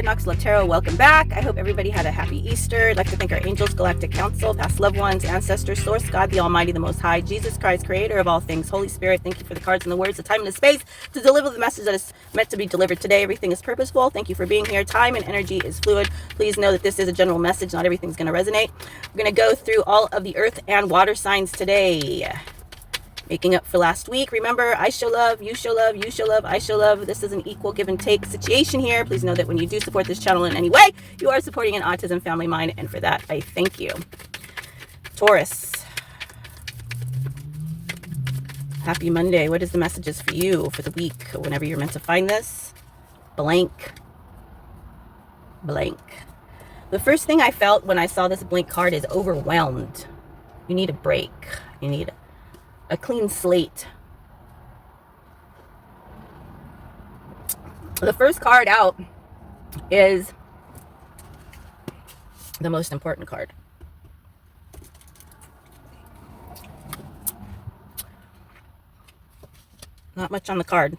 Hard Knocks Love Tarot. Welcome back. I hope everybody had a happy Easter. I'd like to thank our angels, galactic council, past loved ones, ancestors, source, God, the Almighty, the Most High, Jesus Christ, creator of all things, Holy Spirit. Thank you for the cards and the words, the time and the space to deliver the message that is meant to be delivered today. Everything is purposeful. Thank you for being here. Time and energy is fluid. Please know that this is a general message. Not everything's going to resonate. We're going to go through all of the earth and water signs today. Making up for last week. Remember, I show love, you show love, you show love, I show love. This is an equal give and take situation here. Please know that when you do support this channel in any way, you are supporting an autism family mind, and for that, I thank you. Taurus. Happy Monday. What is the messages for you for the week? Whenever you're meant to find this. Blank. Blank. The first thing I felt when I saw this blank card is overwhelmed. You need a break. You need a clean slate. The first card out is the most important card. Not much on the card.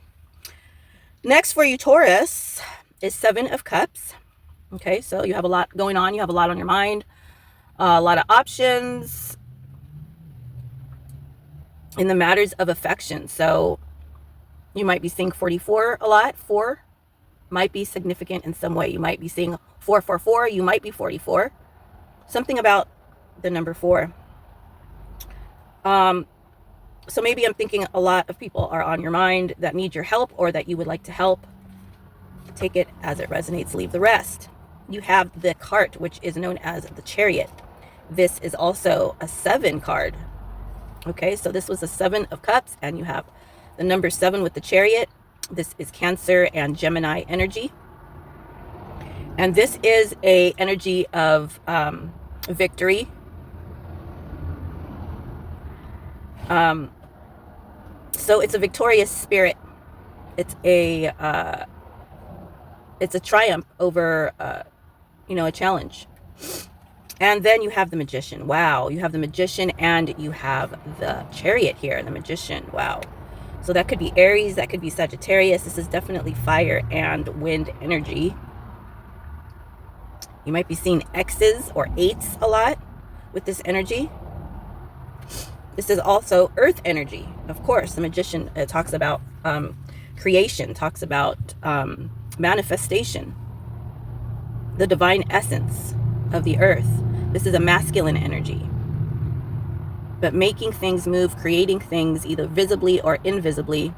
Next for you, Taurus, is Seven of Cups. Okay, so you have a lot going on. You have a lot on your mind. A lot of options in the matters of affection. So you might be seeing 44 a lot. 4 might be significant in some way. You might be seeing 444. You might be 44. Something about the number 4. So maybe I'm thinking a lot of people are on your mind that need your help or that you would like to help. Take it as it resonates. Leave the rest. You have the cart, which is known as the Chariot. This is also a 7 card. Okay, so this was a 7 of Cups, and you have the number 7 with the Chariot. This is Cancer and Gemini energy. And this is a energy of victory. So it's a victorious spirit. It's a triumph over a challenge. And then you have the Magician. Wow. You have the Magician and you have the Chariot here. The Magician. Wow. So that could be Aries. That could be Sagittarius. This is definitely fire and wind energy. You might be seeing X's or 8s a lot with this energy. This is also earth energy. Of course, the Magician talks about creation, talks about manifestation, the divine essence of the earth. This is a masculine energy. But making things move, creating things either visibly or invisibly.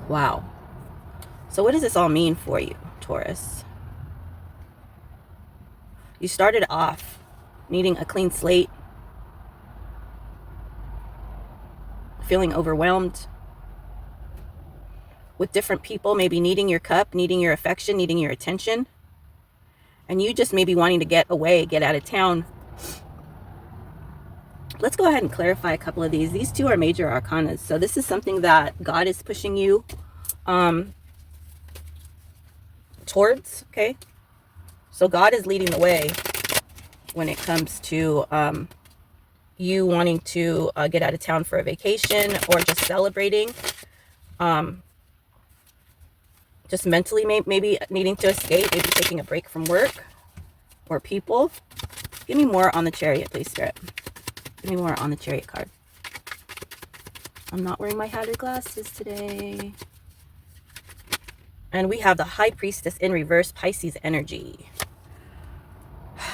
Wow. So what does this all mean for you, Taurus? You started off needing a clean slate, feeling overwhelmed with different people, maybe needing your cup, needing your affection, needing your attention. And you just maybe wanting to get away, get out of town. Let's go ahead and clarify a couple of these. These 2 are major arcanas. So this is something that God is pushing you towards, okay? So God is leading the way when it comes to you wanting to get out of town for a vacation or just celebrating. Just mentally maybe needing to escape, maybe taking a break from work or people. Give me more on the Chariot, please, Spirit. Give me more on the Chariot card. I'm not wearing my hatted glasses today. And we have the High Priestess in reverse, Pisces energy.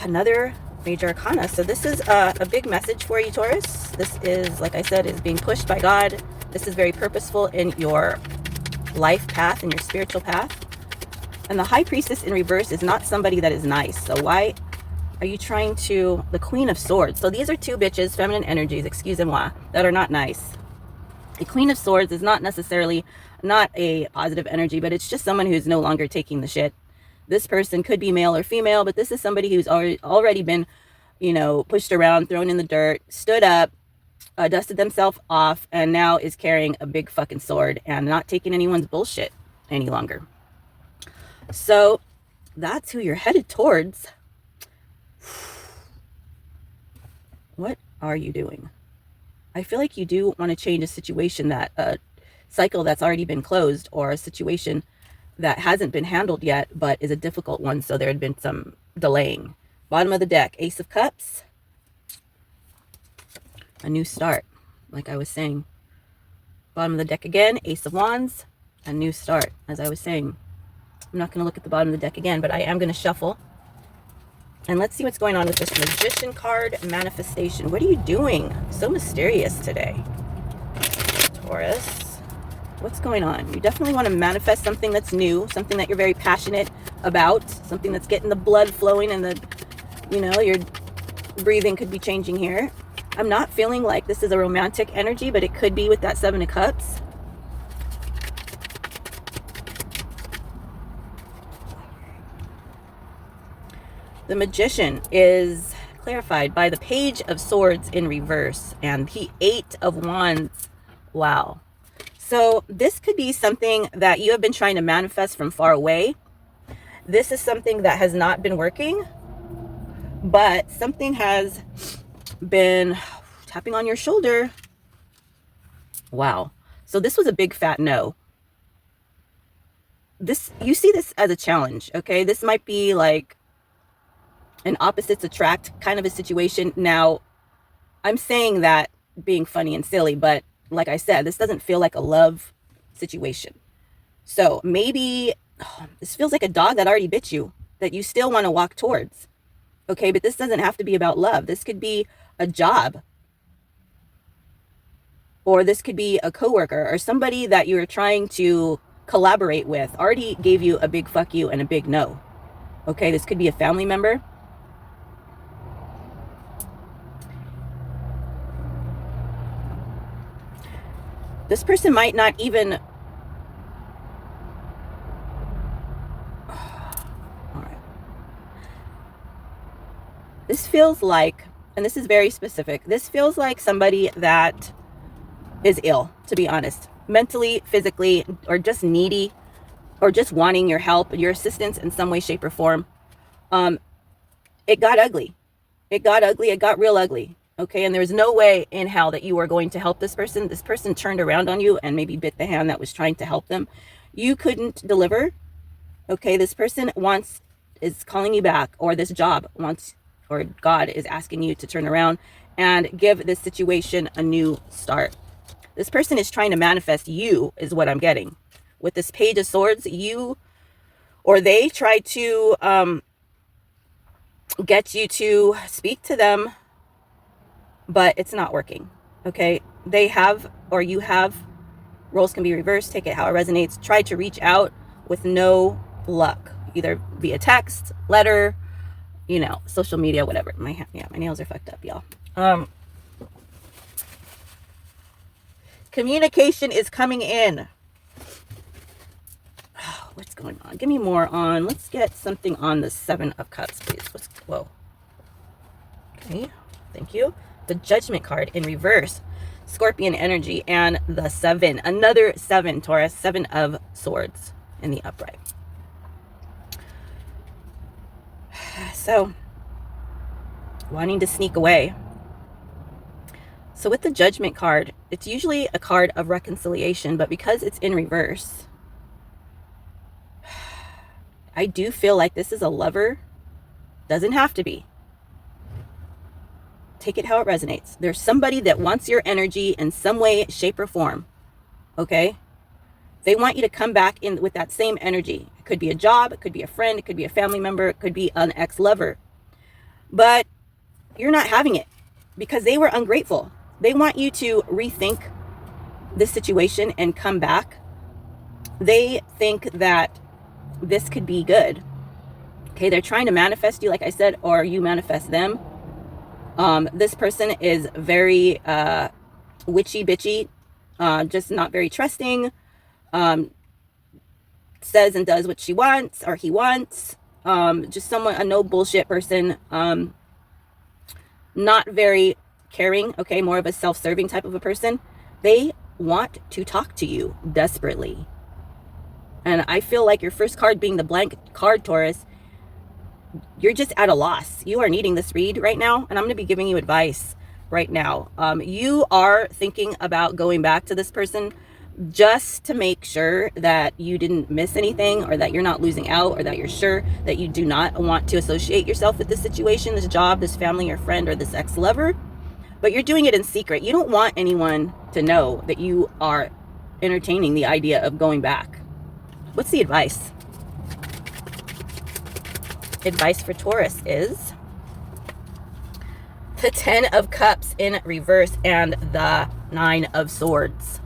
Another major arcana. So this is a big message for you, Taurus. This is, like I said, is being pushed by God. This is very purposeful in your life path and your spiritual path. And the High Priestess in reverse is not somebody that is nice. So why are you trying to... The Queen of Swords. So these are 2 bitches, feminine energies, excusez-moi, that are not nice. The Queen of Swords is not necessarily not a positive energy, but it's just someone who's no longer taking the shit. This person could be male or female, but this is somebody who's already been, pushed around, thrown in the dirt, stood up, dusted themselves off, and now is carrying a big fucking sword and not taking anyone's bullshit any longer. So that's who you're headed towards. What are you doing? I feel like you do want to change a situation, that a cycle that's already been closed, or a situation that hasn't been handled yet, but is a difficult one. So there had been some delaying. Bottom of the deck, Ace of Cups. A new start, like I was saying. Bottom of the deck again, Ace of Wands. A new start, as I was saying. I'm not going to look at the bottom of the deck again, but I am going to shuffle. And let's see what's going on with this Magician card manifestation. What are you doing? So mysterious today, Taurus. What's going on? You definitely want to manifest something that's new, something that you're very passionate about, something that's getting the blood flowing and the, you know, your breathing could be changing here. I'm not feeling like this is a romantic energy, but it could be with that Seven of Cups. The Magician is clarified by the Page of Swords in reverse and the Eight of Wands. Wow. So this could be something that you have been trying to manifest from far away. This is something that has not been working, but something has been tapping on your shoulder. Wow. So this was a big fat no. This, you see this as a challenge, okay? This might be like an opposites attract kind of a situation. Now, I'm saying that being funny and silly, but like I said, this doesn't feel like a love situation. So maybe this feels like a dog that already bit you, that you still want to walk towards. Okay, but this doesn't have to be about love. This could be a job. Or this could be a coworker or somebody that you're trying to collaborate with already gave you a big fuck you and a big no. Okay, this could be a family member. This person might not even... All right. This feels like, and this is very specific, this feels like somebody that is ill, to be honest. Mentally, physically, or just needy, or just wanting your help, your assistance in some way, shape, or form. It got ugly. It got ugly. It got real ugly. Okay, and there's no way in hell that you were going to help this person. This person turned around on you and maybe bit the hand that was trying to help them. You couldn't deliver. Okay, this person is calling you back, or this job wants, or God is asking you to turn around and give this situation a new start. This person is trying to manifest you, is what I'm getting. With this Page of Swords, you, or they try to get you to speak to them, but it's not working. Okay, they have, or you have, roles can be reversed, take it how it resonates, try to reach out with no luck, either via text, letter, you know, social media, whatever. My nails are fucked up, y'all. Communication is coming in. What's going on? Give me more on, let's get something on the Seven of Cups, please. Whoa. Okay, thank you. The Judgment card in reverse, Scorpion energy, and the Seven, another Seven, Taurus, Seven of Swords in the upright. So, wanting to sneak away. So with the Judgment card, it's usually a card of reconciliation, but because it's in reverse, I do feel like this is a lover. Doesn't have to be. Take it how it resonates. There's somebody that wants your energy in some way, shape, or form. Okay? They want you to come back in with that same energy. It could be a job, it could be a friend, it could be a family member, it could be an ex-lover. But you're not having it because they were ungrateful. They want you to rethink this situation and come back. They think that this could be good. Okay, they're trying to manifest you, like I said, or you manifest them. This person is very witchy bitchy, just not very trusting, says and does what she wants or he wants, just a no bullshit person, not very caring, okay, more of a self-serving type of a person. They want to talk to you desperately. And I feel like your first card being the blank card, Taurus, you're just at a loss. You are needing this read right now, and I'm going to be giving you advice right now. You are thinking about going back to this person, just to make sure that you didn't miss anything, or that you're not losing out, or that you're sure that you do not want to associate yourself with this situation, this job, this family or friend, or this ex-lover. But you're doing it in secret. You don't want anyone to know that you are entertaining the idea of going back. What's the advice? Advice for Taurus is the 10 of Cups in reverse and the 9 of Swords.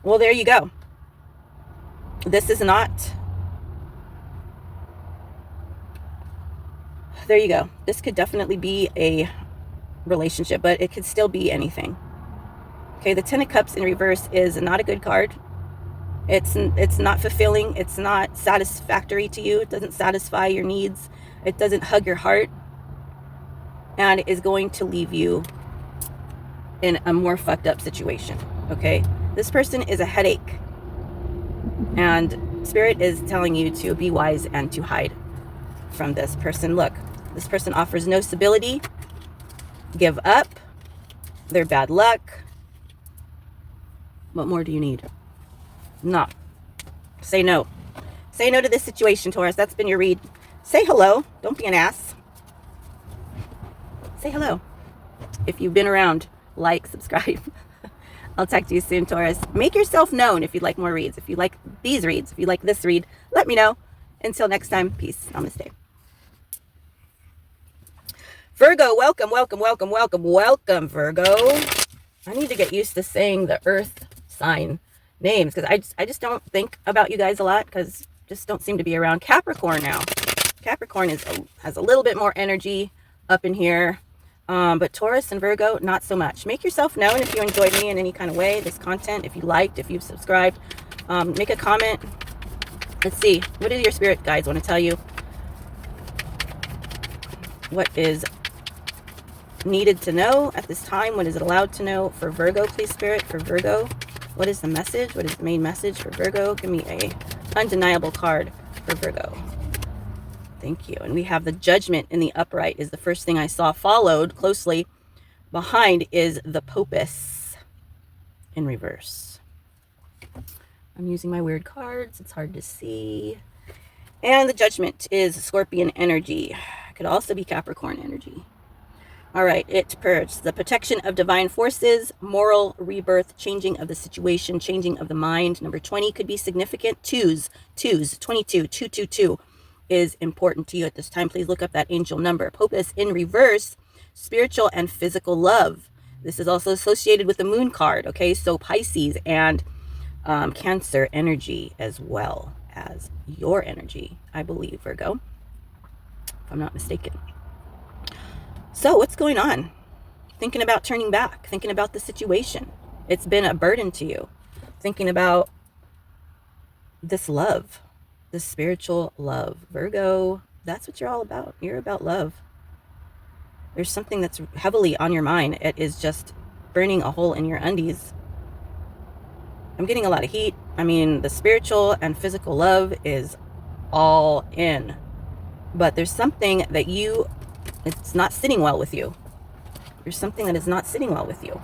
Well, there you go. This is not... There you go. This could definitely be a relationship, but it could still be anything. Okay, the 10 of Cups in reverse is not a good card. It's not fulfilling. It's not satisfactory to you. It doesn't satisfy your needs. It doesn't hug your heart. And is going to leave you in a more fucked up situation. Okay, this person is a headache. And Spirit is telling you to be wise and to hide from this person. Look, this person offers no stability. Give up. They're bad luck. What more do you need? No. Say no. Say no to this situation, Taurus. That's been your read. Say hello. Don't be an ass. Say hello. If you've been around, like, subscribe. I'll talk to you soon, Taurus. Make yourself known if you'd like more reads. If you like these reads, if you like this read, let me know. Until next time, peace. Namaste. Virgo, welcome, welcome, welcome, welcome, welcome, Virgo. I need to get used to saying the earth sign names, because I just don't think about you guys a lot, because just don't seem to be around. Capricorn now. Capricorn has a little bit more energy up in here, but Taurus and Virgo, not so much. Make yourself known if you enjoyed me in any kind of way, this content, if you liked, if you've subscribed. Make a comment. Let's see, what do your spirit guides want to tell you? What is needed to know at this time? What is it allowed to know for Virgo, please, Spirit? For Virgo, what is the message? What is the main message for Virgo? Give me a undeniable card for Virgo. Thank you. And we have the Judgment in the upright is the first thing I saw. Followed closely behind is the Popus in reverse. I'm using my weird cards. It's hard to see. And the Judgment is Scorpion energy. It could also be Capricorn energy. All right, it purges the protection of divine forces, moral rebirth, changing of the situation, changing of the mind. Number 20 could be significant. Twos, 22, 222 is important to you at this time. Please look up that angel number. Popus in reverse, spiritual and physical love. This is also associated with the moon card, okay? So Pisces and Cancer energy, as well as your energy, I believe, Virgo, if I'm not mistaken. So what's going on? Thinking about turning back, thinking about the situation. It's been a burden to you. Thinking about this love, this spiritual love. Virgo, that's what you're all about. You're about love. There's something that's heavily on your mind. It is just burning a hole in your undies. I'm getting a lot of heat. I mean, the spiritual and physical love is all in. But there's something that it's not sitting well with you. There's something that is not sitting well with you.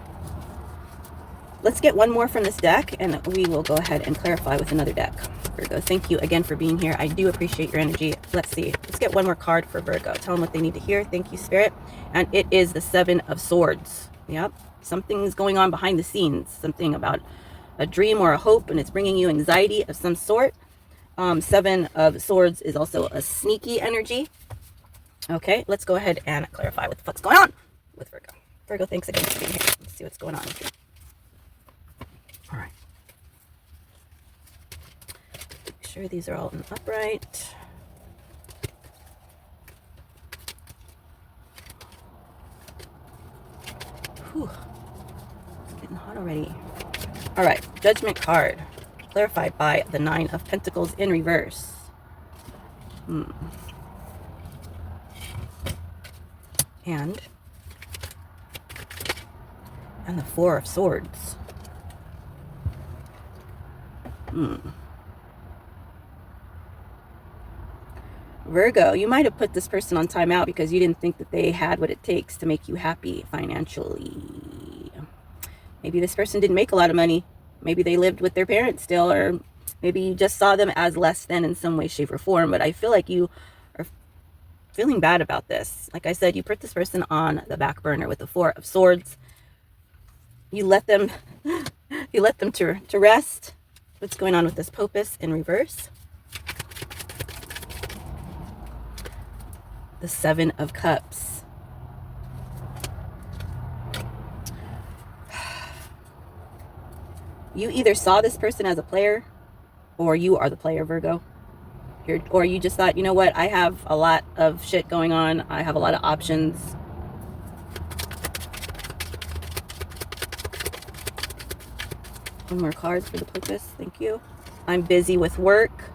Let's get one more from this deck, and we will go ahead and clarify with another deck. Virgo, thank you again for being here. I do appreciate your energy. Let's see. Let's get one more card for Virgo. Tell them what they need to hear. Thank you, Spirit. And it is the 7 of Swords. Yep. Something's going on behind the scenes. Something about a dream or a hope, and it's bringing you anxiety of some sort. 7 of Swords is also a sneaky energy. Okay, let's go ahead and clarify what the fuck's going on with Virgo. Virgo, thanks again for being here. Let's see what's going on with you. All right. Make sure these are all in upright. Whew. It's getting hot already. All right, Judgment card. Clarified by the 9 of Pentacles in reverse. And the 4 of Swords. Virgo, you might have put this person on timeout because you didn't think that they had what it takes to make you happy financially. Maybe this person didn't make a lot of money. Maybe they lived with their parents still, or maybe you just saw them as less than in some way, shape, or form. But I feel like you are feeling bad about this. Like I said, you put this person on the back burner with the Four of Swords. You let them to rest. What's going on with this Popus in reverse? The Seven of Cups. You either saw this person as a player, or you are the player, Virgo. Or you just thought, you know what, I have a lot of shit going on. I have a lot of options. One more card for the Popus. Thank you. I'm busy with work.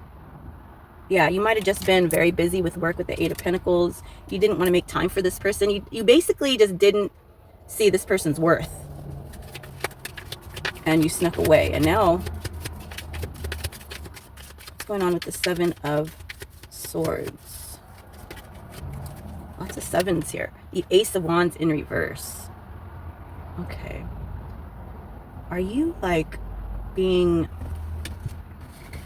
Yeah, you might have just been very busy with work with the Eight of Pentacles. You didn't want to make time for this person. You basically just didn't see this person's worth. And you snuck away. And now, what's going on with the Seven of Swords? Lots of sevens here. The Ace of Wands in reverse. Okay. Are you like being...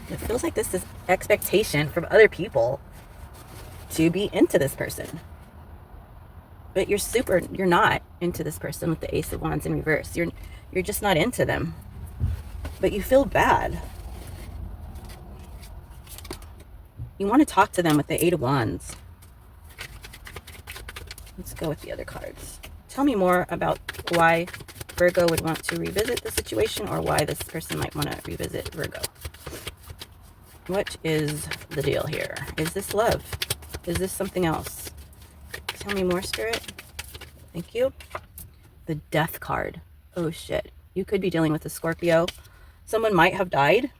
It feels like this is expectation from other people to be into this person. But you're not into this person with the Ace of Wands in reverse. You're just not into them. But you feel bad. You want to talk to them with the Eight of Wands. Let's go with the other cards. Tell me more about why Virgo would want to revisit the situation, or why this person might want to revisit Virgo. What is the deal here? Is this love? Is this something else? Tell me more, Spirit. Thank you. The Death card. Oh, shit. You could be dealing with a Scorpio. Someone might have died.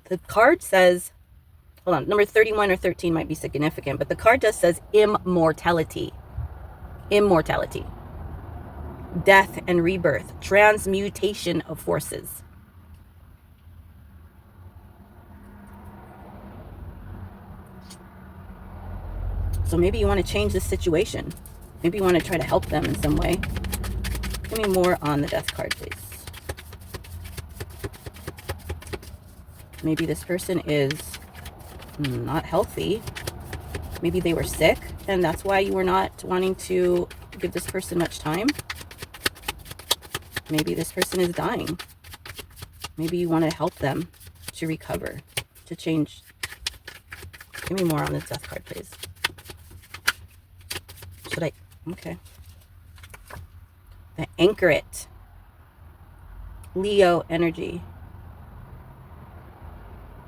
The card says, hold on, number 31 or 13 might be significant, but the card just says immortality. Immortality. Death and rebirth. Transmutation of forces. So maybe you want to change the situation. Maybe you want to try to help them in some way. Give me more on the Death card, please. Maybe this person is not healthy. Maybe they were sick, and that's why you were not wanting to give this person much time. Maybe this person is dying. Maybe you want to help them to recover, to change. Give me more on this Death card, please. Should I? Okay. The Anchor It. Leo energy.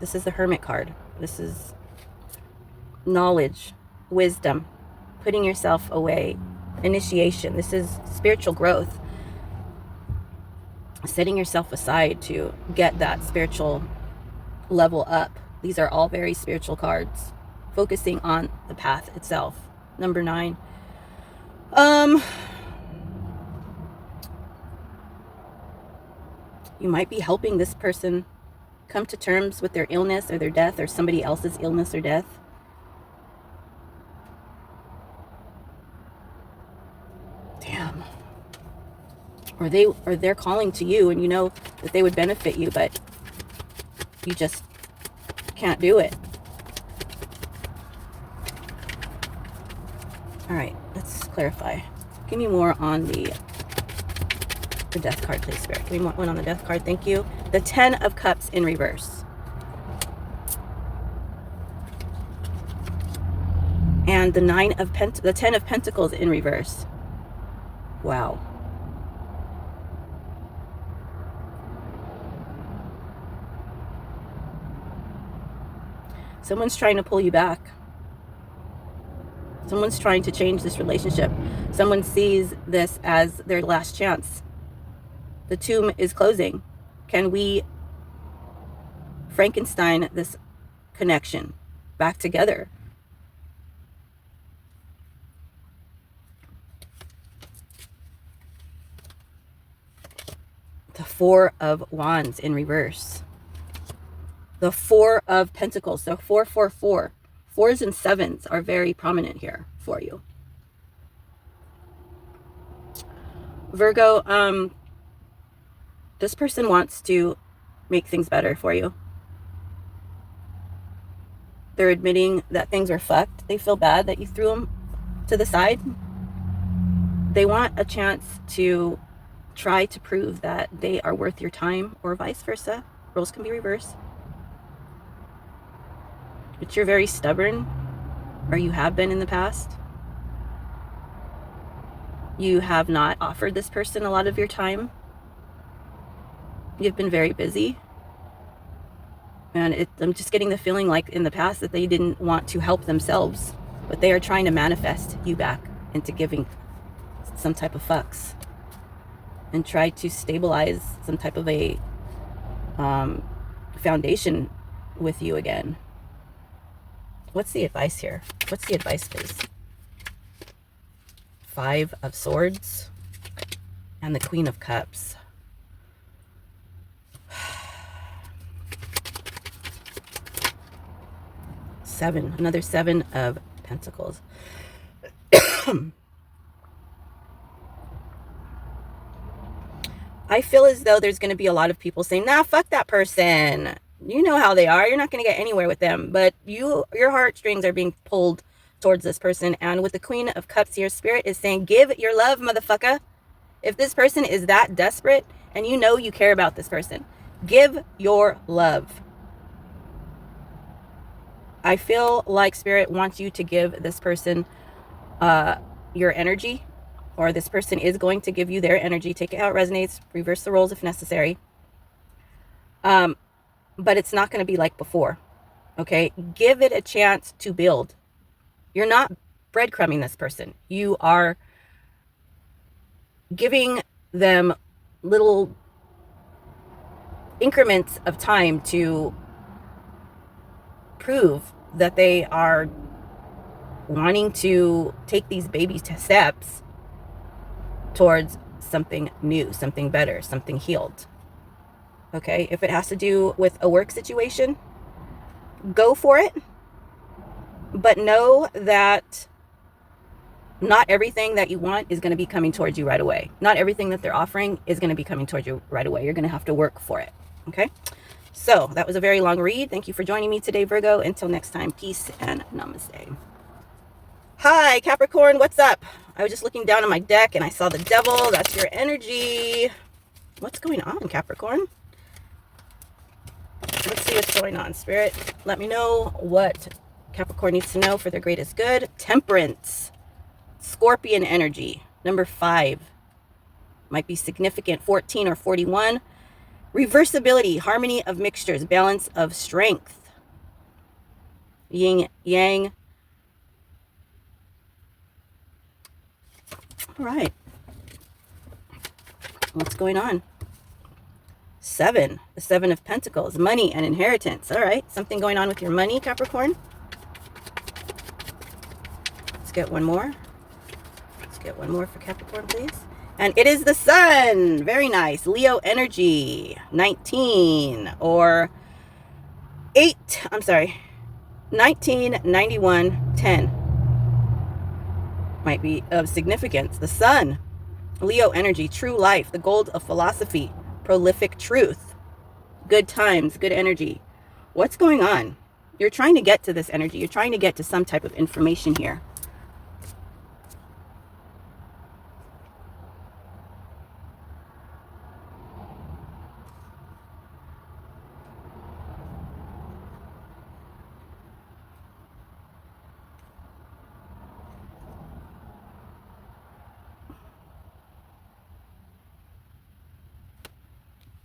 This is the Hermit card. This is knowledge, wisdom, putting yourself away, initiation. This is spiritual growth. Setting yourself aside to get that spiritual level up. These are all very spiritual cards. Focusing on the path itself. Number 9. You might be helping this person come to terms with their illness or their death, or somebody else's illness or death. Damn. Or they're calling to you, and you know that they would benefit you, but you just can't do it. All right, let's clarify. Give me more on the Death card, please, Spirit. Give me one on the Death card. Thank you. The 10 of Cups in reverse. And the 10 of Pentacles in reverse. Wow. Someone's trying to pull you back. Someone's trying to change this relationship. Someone sees this as their last chance. The tomb is closing. Can we Frankenstein this connection back together? The 4 of Wands in reverse. The 4 of Pentacles. So 444. 4s and 7s are very prominent here for you. Virgo, this person wants to make things better for you. They're admitting that things are fucked. They feel bad that you threw them to the side. They want a chance to try to prove that they are worth your time, or vice versa. Roles can be reversed. But you're very stubborn, or you have been in the past. You have not offered this person a lot of your time. You've been very busy. And I'm just getting the feeling like in the past that they didn't want to help themselves, but they are trying to manifest you back into giving some type of fucks and try to stabilize some type of a foundation with you again. What's the advice here? What's the advice, please? 5 of Swords and the Queen of Cups. Another 7 of Pentacles. I feel as though there's going to be a lot of people saying, nah, fuck that person. You know how they are. You're not going to get anywhere with them. But your heartstrings are being pulled towards this person. And with the Queen of Cups, your spirit is saying, give your love, motherfucker. If this person is that desperate and you know you care about this person, give your love. I feel like Spirit wants you to give this person your energy, or this person is going to give you their energy. Take it how it resonates, reverse the roles if necessary. But it's not going to be like before, okay? Give it a chance to build. You're not breadcrumbing this person. You are giving them little increments of time to prove that they are wanting to take these baby steps towards something new, something better, something healed. Okay, if it has to do with a work situation, go for it. But know that not everything that you want is going to be coming towards you right away. Not everything that they're offering is going to be coming towards you right away. You're going to have to work for it. Okay, so that was a very long read. Thank you for joining me today, Virgo. Until next time, peace and namaste. Hi, Capricorn, what's up? I was just looking down on my deck and I saw the Devil. That's your energy. What's going on, Capricorn? Let's see what's going on, Spirit. Let me know what Capricorn needs to know for their greatest good. Temperance. Scorpion energy. Number 5. Might be significant. 14 or 41. Reversibility. Harmony of mixtures. Balance of strength. Yin, yang. All right. What's going on? 7. The 7 of Pentacles. Money and inheritance. All right. Something going on with your money, Capricorn. Let's get one more. Let's get one more for Capricorn, please. And it is the Sun. Very nice. Leo energy. 19 or 8. I'm sorry. 1991-10. Might be of significance. The Sun. Leo energy. True life. The gold of philosophy. Prolific truth. Good times. Good energy. What's going on? You're trying to get to this energy. You're trying to get to some type of information here.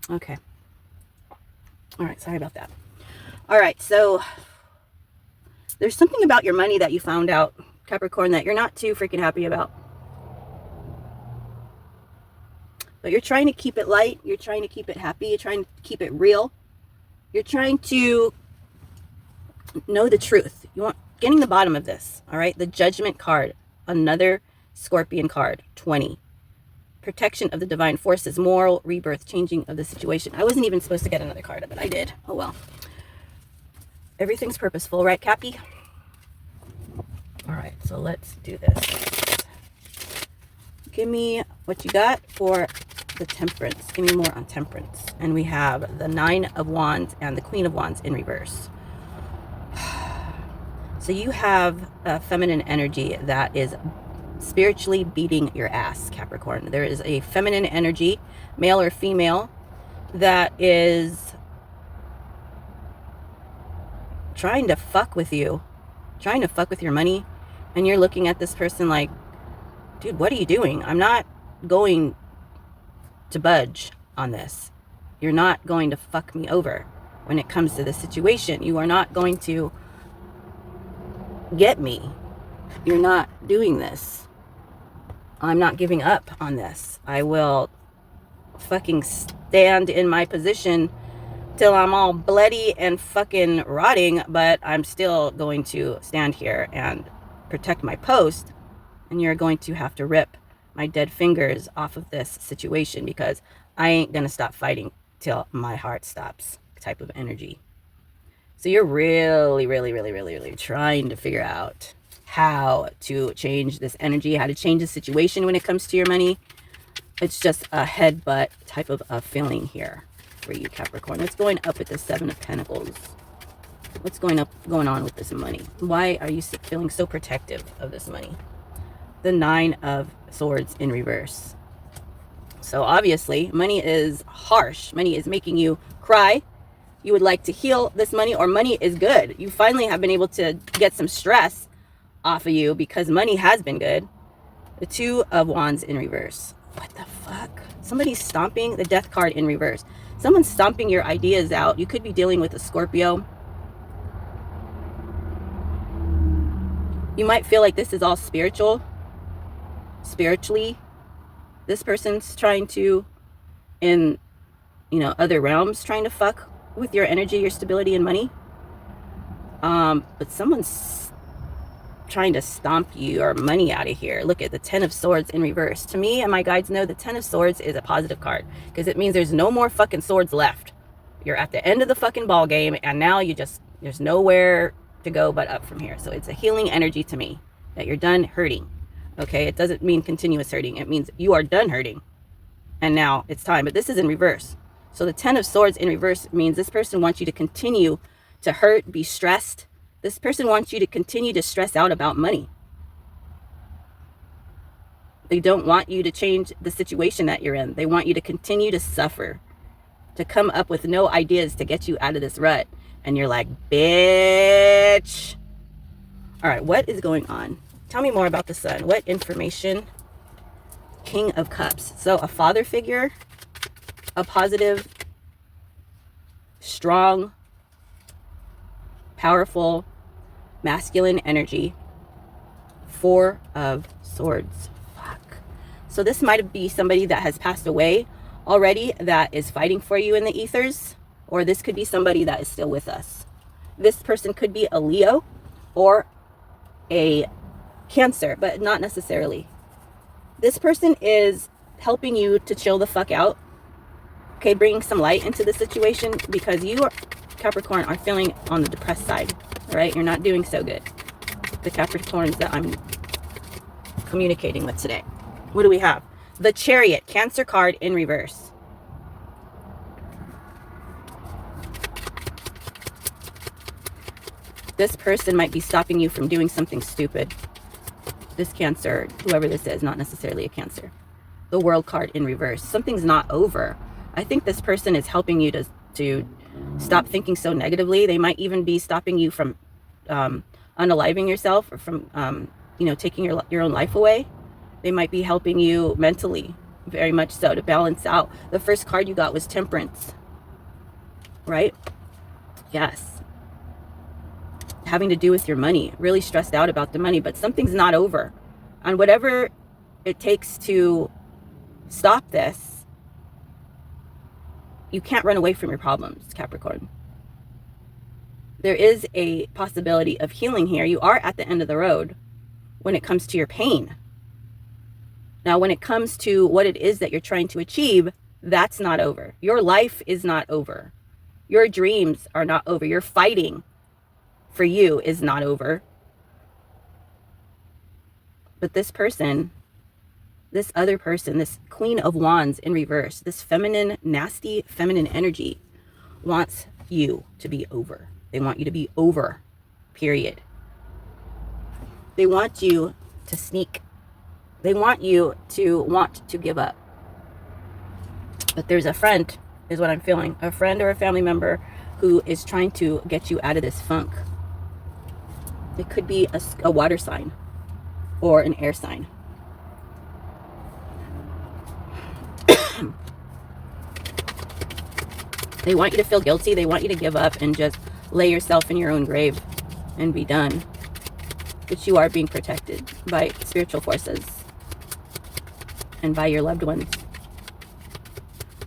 Okay. All right. Sorry about that. All right. So there's something about your money that you found out, Capricorn, that you're not too freaking happy about. But you're trying to keep it light. You're trying to keep it happy. You're trying to keep it real. You're trying to know the truth. You want getting the bottom of this. All right. The Judgment card. Another Scorpion card. 20. Protection of the divine forces, moral rebirth, changing of the situation. I wasn't even supposed to get another card, but I did. Oh well. Everything's purposeful, right, Cappy? All right, so let's do this. Give me what you got for the Temperance. Give me more on Temperance. And we have the 9 of Wands and the Queen of Wands in reverse. So you have a feminine energy that is spiritually beating your ass, Capricorn. There is a feminine energy, male or female, that is trying to fuck with you, trying to fuck with your money. And you're looking at this person like, dude, what are you doing? I'm not going to budge on this. You're not going to fuck me over when it comes to this situation. You are not going to get me. You're not doing this. I'm not giving up on this. I will fucking stand in my position till I'm all bloody and fucking rotting, but I'm still going to stand here and protect my post. And you're going to have to rip my dead fingers off of this situation, because I ain't gonna stop fighting till my heart stops, type of energy. So you're really, really, really, really, really trying to figure out how to change this energy, how to change the situation when it comes to your money. It's just a headbutt type of a feeling here for you, Capricorn. What's going up with the 7 of Pentacles? What's going on with this money? Why are you feeling so protective of this money? The 9 of Swords in reverse. So obviously, money is harsh. Money is making you cry. You would like to heal this money, or money is good. You finally have been able to get some stress off of you because money has been good. The 2 of Wands in reverse. What the fuck? Somebody's stomping the Death card in reverse. Someone's stomping your ideas out. You could be dealing with a Scorpio. You might feel like this is all spiritually. This person's trying to, in other realms, trying to fuck with your energy, your stability, and money. But someone's trying to stomp your money out of here. Look at the 10 of Swords in reverse. To me and my guides know the 10 of Swords is a positive card, because it means there's no more fucking swords left. You're at the end of the fucking ball game, and now there's nowhere to go but up from here. So it's a healing energy to me, that you're done hurting. Okay, it doesn't mean continuous hurting. It means you are done hurting, and now it's time. But this is in reverse. So the 10 of Swords in reverse means this person wants you to continue to hurt, be stressed. This person wants you to continue to stress out about money. They don't want you to change the situation that you're in. They want you to continue to suffer, to come up with no ideas to get you out of this rut. And you're like, bitch. All right, what is going on? Tell me more about the Sun. What information? King of Cups. So a father figure, a positive, strong, powerful, masculine energy. 4 of Swords. Fuck. So this might be somebody that has passed away already that is fighting for you in the ethers, or this could be somebody that is still with us. This person could be a Leo or a Cancer, but not necessarily. This person is helping you to chill the fuck out. Okay, bringing some light into the situation, because you, Capricorn, are feeling on the depressed side. All right, you're not doing so good. The Capricorns that I'm communicating with today. What do we have? The Chariot, Cancer card in reverse. This person might be stopping you from doing something stupid. This Cancer, whoever this is, not necessarily a Cancer. The World card in reverse. Something's not over. I think this person is helping you to stop thinking so negatively. They might even be stopping you from unaliving yourself, or from taking your own life away. They might be helping you mentally, very much so, to balance out. The first card you got was Temperance, right? Yes. Having to do with your money, really stressed out about the money, but something's not over. And whatever it takes to stop this, you can't run away from your problems, Capricorn. There is a possibility of healing here. You are at the end of the road when it comes to your pain. Now, when it comes to what it is that you're trying to achieve, that's not over. Your life is not over. Your dreams are not over. Your fighting for you is not over. But this person This other person, this Queen of Wands in reverse, this feminine, nasty feminine energy wants you to be over. They want you to be over, period. They want you to sneak. They want you to want to give up. But there's a friend, is what I'm feeling. A friend or a family member who is trying to get you out of this funk. It could be a water sign or an air sign. They want you to feel guilty. They want you to give up and just lay yourself in your own grave and be done. But you are being protected by spiritual forces and by your loved ones.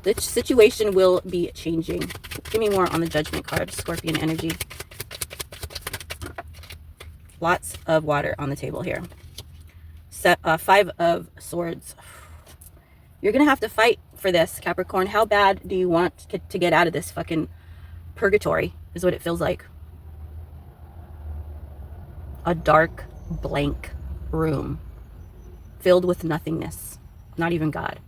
The situation will be changing. Give me more on the Judgment card, Scorpion energy. Lots of water on the table here. Five of Swords. You're going to have to fight for this, Capricorn. How bad do you want to get out of this fucking purgatory, is what it feels like. A dark, blank room filled with nothingness. Not even God.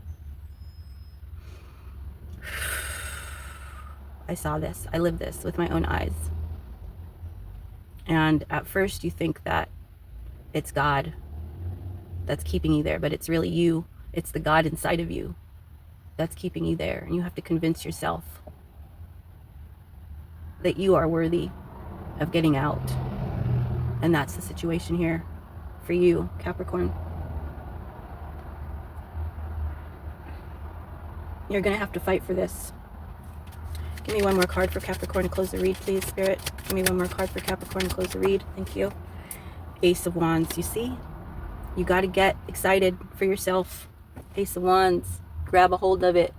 I saw this. I lived this with my own eyes. And at first you think that it's God that's keeping you there, but it's really you. It's the God inside of you that's keeping you there. And you have to convince yourself that you are worthy of getting out. And that's the situation here for you, Capricorn. You're going to have to fight for this. Give me one more card for Capricorn to close the read, please, Spirit. Give me one more card for Capricorn to close the read. Thank you. Ace of Wands. You see? You got to get excited for yourself. Ace of Wands. Grab a hold of it.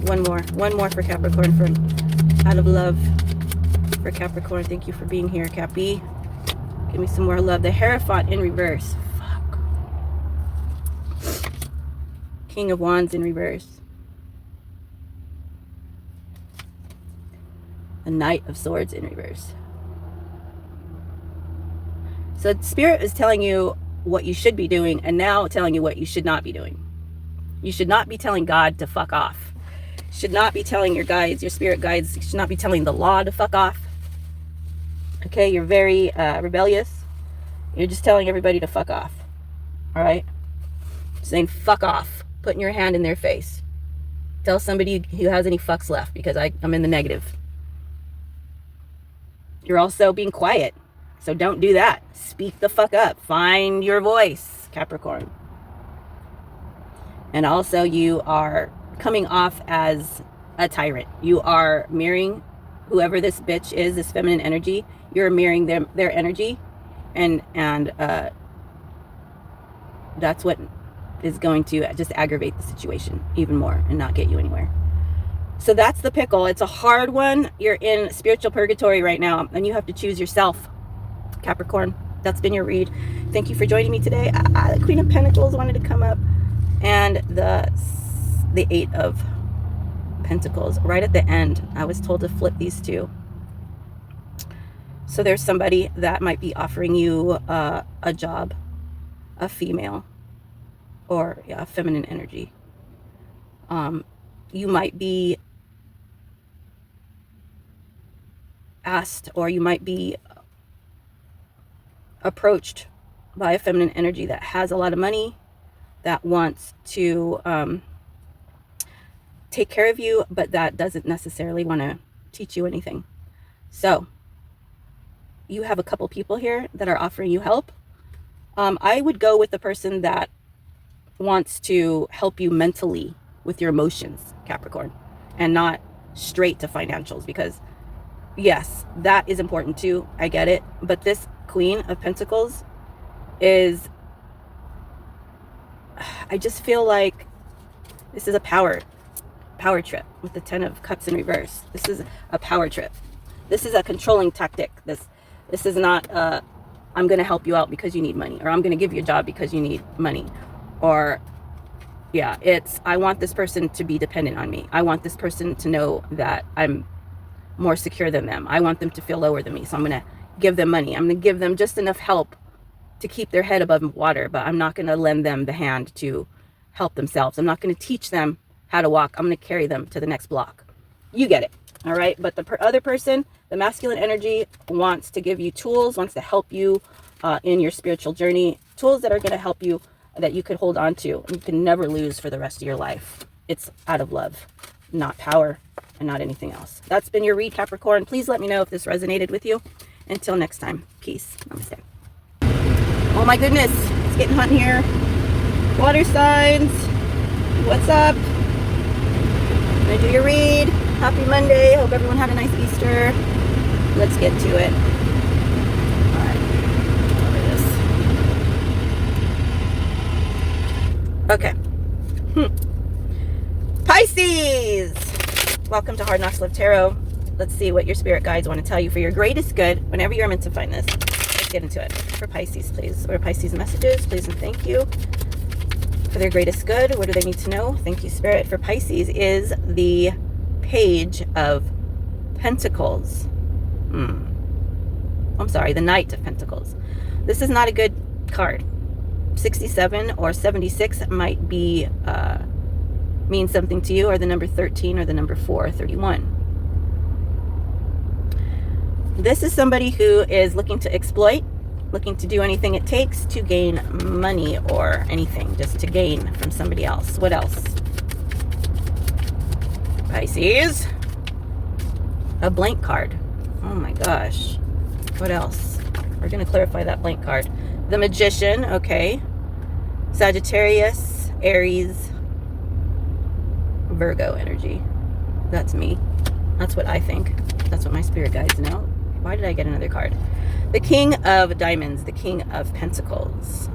One more for Capricorn, for out of love for Capricorn. Thank you for being here, Cappy. Give me some more love. The Hierophant in reverse. Fuck. King of Wands in reverse. The Knight of Swords in reverse. So Spirit is telling you what you should be doing, and now telling you what you should not be doing. You should not be telling God to fuck off. You should not be telling your guides, your spirit guides, you should not be telling the law to fuck off. Okay, you're very rebellious. You're just telling everybody to fuck off. All right? Saying fuck off. Putting your hand in their face. Tell somebody who has any fucks left, because I'm in the negative. You're also being quiet. So don't do that. Speak the fuck up. Find your voice, Capricorn. And also you are coming off as a tyrant. You are mirroring whoever this bitch is, this feminine energy. You're mirroring their energy. And that's what is going to just aggravate the situation even more and not get you anywhere. So that's the pickle. It's a hard one. You're in spiritual purgatory right now, and you have to choose yourself, Capricorn. That's been your read. Thank you for joining me today. The Queen of Pentacles wanted to come up, and the Eight of Pentacles right at the end. I was told to flip these two. So there's somebody that might be offering you a job, a female, or a feminine energy. You might be asked, or you might be approached by a feminine energy that has a lot of money, that wants to take care of you, but that doesn't necessarily want to teach you anything. So you have a couple people here that are offering you help. I would go with the person that wants to help you mentally with your emotions, Capricorn, and not straight to financials, because yes, that is important too. I get it. But this Queen of Pentacles is, I just feel like this is a power trip with the Ten of Cups in reverse. This is a power trip. This is a controlling tactic. This is not I'm going to help you out because you need money, or I'm going to give you a job because you need money, or yeah, it's I want this person to be dependent on me. I want this person to know that I'm more secure than them. I want them to feel lower than me, so I'm going to give them money. I'm going to give them just enough help to keep their head above water, but I'm not going to lend them the hand to help themselves. I'm not going to teach them how to walk. I'm going to carry them to the next block. You get it. All right. But the other person, the masculine energy, wants to give you tools, wants to help you in your spiritual journey, tools that are going to help you, that you could hold on to and you can never lose for the rest of your life. It's out of love, not power, and not anything else. That's been your read, Capricorn. Please let me know if this resonated with you. Until next time, peace. Namaste. Oh my goodness, it's getting hot in here. Water signs, what's up? Gonna do your read. Happy Monday. Hope everyone had a nice Easter. Let's get to it. All right, over this. Okay. Pisces. Welcome to Hard Knocks Live Tarot. Let's see what your spirit guides want to tell you for your greatest good whenever you're meant to find this. Let's get into it. For Pisces, please. What are Pisces messages? Please and thank you. For their greatest good, what do they need to know? Thank you, Spirit. For Pisces is the Page of Pentacles. I'm sorry, the Knight of Pentacles. This is not a good card. 67 or 76 might be mean something to you, or the number 13 or the number 4, 31. This is somebody who is looking to exploit, looking to do anything it takes to gain money or anything, just to gain from somebody else. What else? Pisces. A blank card. Oh my gosh. What else? We're going to clarify that blank card. The Magician. Okay. Sagittarius, Aries, Virgo energy. That's me. That's what I think. That's what my spirit guides know. Why did I get another card? The King of Diamonds, the King of Pentacles.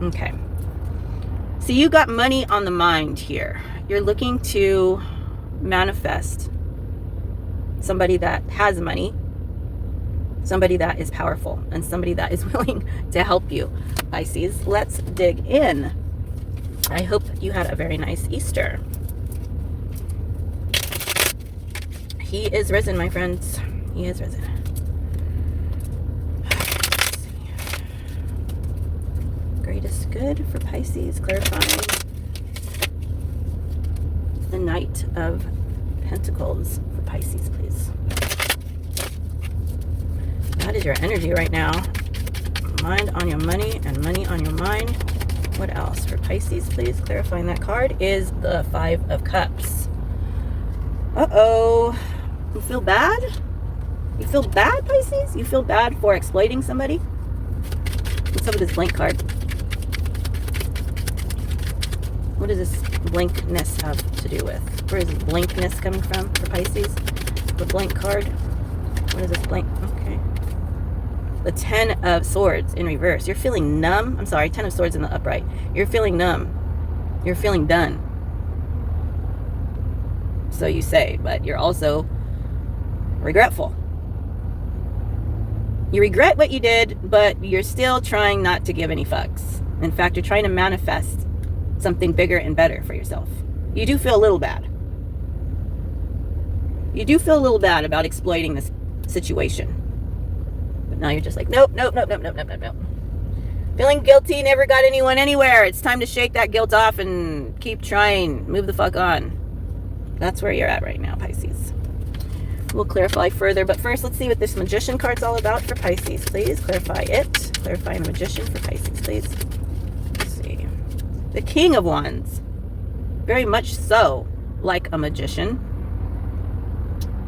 Okay. So you got money on the mind here. You're looking to manifest somebody that has money, somebody that is powerful, and somebody that is willing to help you. Pisces, let's dig in. I hope you had a very nice Easter. He is risen, my friends. He is risen. Greatest good for Pisces, clarifying the Knight of Pentacles for Pisces, please. That is your energy right now. Mind on your money and money on your mind. What else for Pisces, please? Clarifying that card is the Five of Cups. Uh-oh. You feel bad? You feel bad, Pisces? You feel bad for exploiting somebody? What's up with this blank card? What does this blankness have to do with? Where is blankness coming from for Pisces? The blank card. What is this blank? Okay. The Ten of Swords in reverse. You're feeling numb. I'm sorry, Ten of Swords in the upright. You're feeling numb. You're feeling done. So you say, but you're also regretful. You regret what you did, but you're still trying not to give any fucks. In fact, you're trying to manifest something bigger and better for yourself. You do feel a little bad. You do feel a little bad about exploiting this situation. But now you're just like, nope, nope, nope, nope, nope, nope, nope, nope. Feeling guilty, never got anyone anywhere. It's time to shake that guilt off and keep trying. Move the fuck on. That's where you're at right now, Pisces. We'll clarify further, but first let's see what this Magician card's all about for Pisces, please. Clarify it. Clarify the Magician for Pisces, please. Let's see. The King of Wands. Very much so like a magician.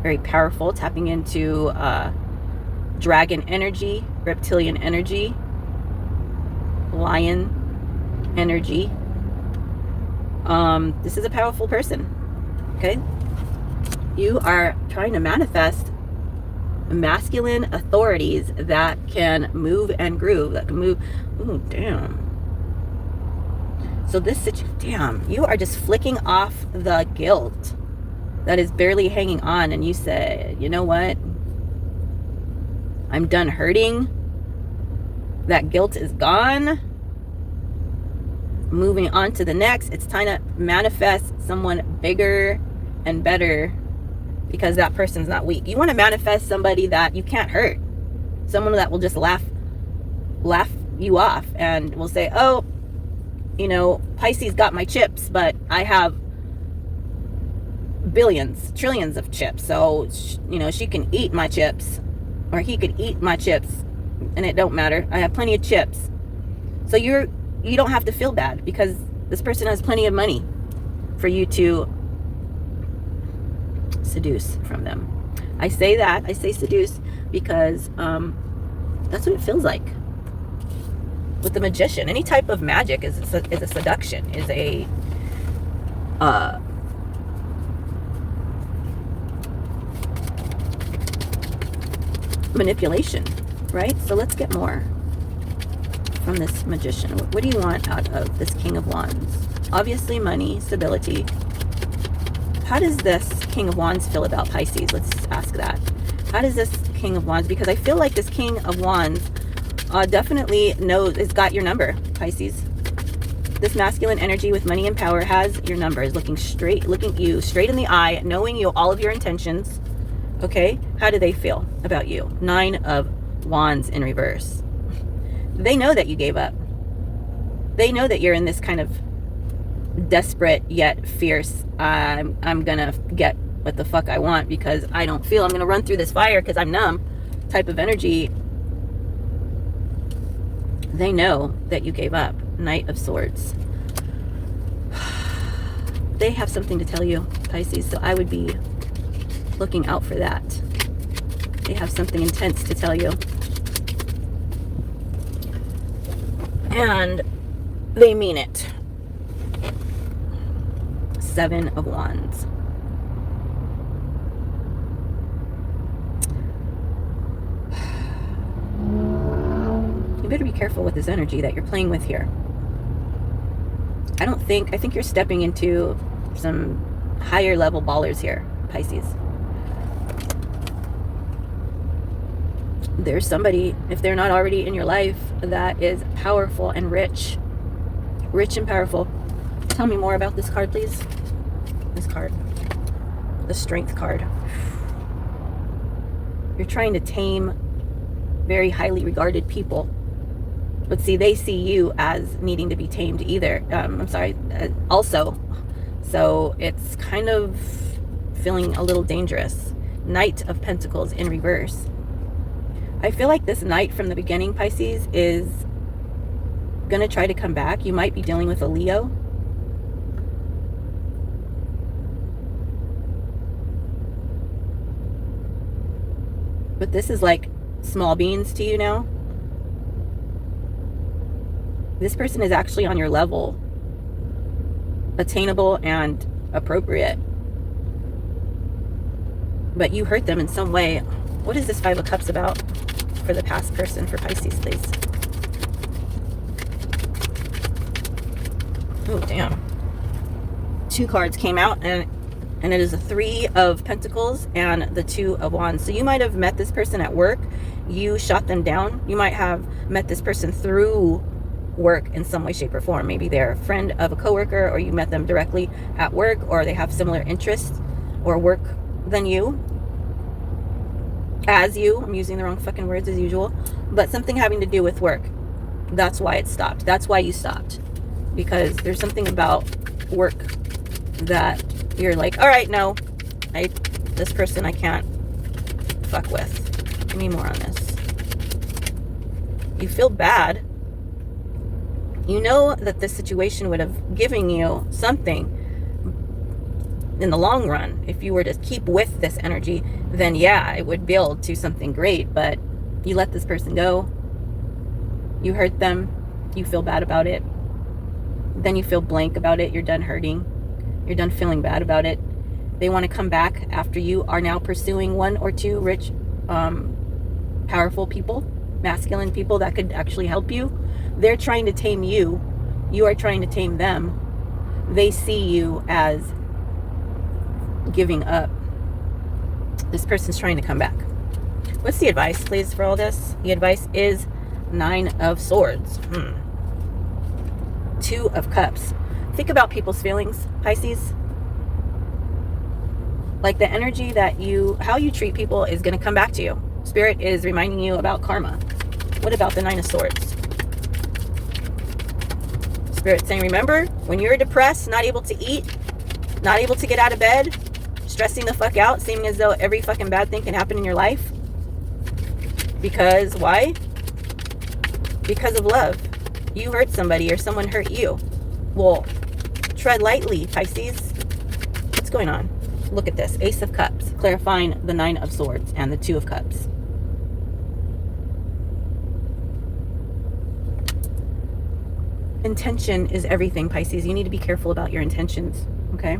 Very powerful, tapping into dragon energy, reptilian energy, lion energy. This is a powerful person, okay? You are trying to manifest masculine authorities that can move and groove, that can move. Ooh, damn. So this situation, damn, you are just flicking off the guilt that is barely hanging on, and you say, you know what? I'm done hurting. That guilt is gone. Moving on to the next. It's time to manifest someone bigger and better, because that person's not weak. You want to manifest somebody that you can't hurt. Someone that will just laugh you off and will say, oh, you know, Pisces got my chips, but I have billions, trillions of chips. So, you know, she can eat my chips, or he could eat my chips, and it don't matter. I have plenty of chips. So you don't have to feel bad because this person has plenty of money for you to seduce from them. I say seduce because that's what it feels like with the magician. Any type of magic is a seduction, is a manipulation, right? So let's get more from this magician. What do you want out of this King of Wands? Obviously money, stability. How does this King of Wands feel about Pisces? Let's ask that. How does this King of Wands, because I feel like this King of Wands definitely knows, it's got your number, Pisces. This masculine energy with money and power has your number, is looking you straight in the eye, knowing you, all of your intentions. Okay, how do they feel about you? 9 of Wands in reverse. They know that you gave up. They know that you're in this kind of desperate yet fierce, I'm gonna get what the fuck I want because I don't feel, I'm gonna run through this fire because I'm numb type of energy. They know that you gave up. Knight of Swords. They have something to tell you, Pisces, so I would be looking out for that. They have something intense to tell you. And they mean it. 7 of Wands. You better be careful with this energy that you're playing with here. I think you're stepping into some higher level ballers here, Pisces. There's somebody, if they're not already in your life, that is powerful and rich and powerful. Tell me more about this card, please. This card, the Strength card. You're trying to tame very highly regarded people, but see, they see you as needing to be tamed either. Also. So it's kind of feeling a little dangerous. Knight of Pentacles in reverse. I feel like this Knight from the beginning, Pisces, is going to try to come back. You might be dealing with a Leo. But this is like small beans to you now. This person is actually on your level, attainable and appropriate. But you hurt them in some way. What is this 5 of Cups about for the past person for Pisces, please? Oh, damn. 2 cards came out, and it is a 3 of Pentacles and the 2 of Wands. So you might have met this person at work. You shot them down. You might have met this person through work in some way, shape, or form. Maybe they're a friend of a coworker, or you met them directly at work, or they have similar interests or work than you. As you. I'm using the wrong fucking words as usual. But something having to do with work. That's why it stopped. That's why you stopped. Because there's something about work that you're like, all right, no, this person I can't fuck with. Give me more on this. You feel bad. You know that this situation would have given you something in the long run. If you were to keep with this energy, then yeah, it would build to something great. But you let this person go. You hurt them. You feel bad about it. Then you feel blank about it. You're done hurting. You're done feeling bad about it. They want to come back after you are now pursuing 1 or 2 rich, powerful people, masculine people that could actually help you. They're trying to tame you. You are trying to tame them. They see you as giving up. This person's trying to come back. What's the advice, please, for all this? The advice is 9 of Swords. 2 of Cups. Think about people's feelings, Pisces. Like the energy that how you treat people is going to come back to you. Spirit is reminding you about karma. What about the 9 of Swords? Spirit saying, remember, when you're depressed, not able to eat, not able to get out of bed, stressing the fuck out, seeming as though every fucking bad thing can happen in your life. Because why? Because of love. You hurt somebody or someone hurt you. Well, tread lightly, Pisces. What's going on? Look at this. Ace of Cups, clarifying the Nine of Swords and the Two of Cups. Intention is everything, Pisces. You need to be careful about your intentions, okay?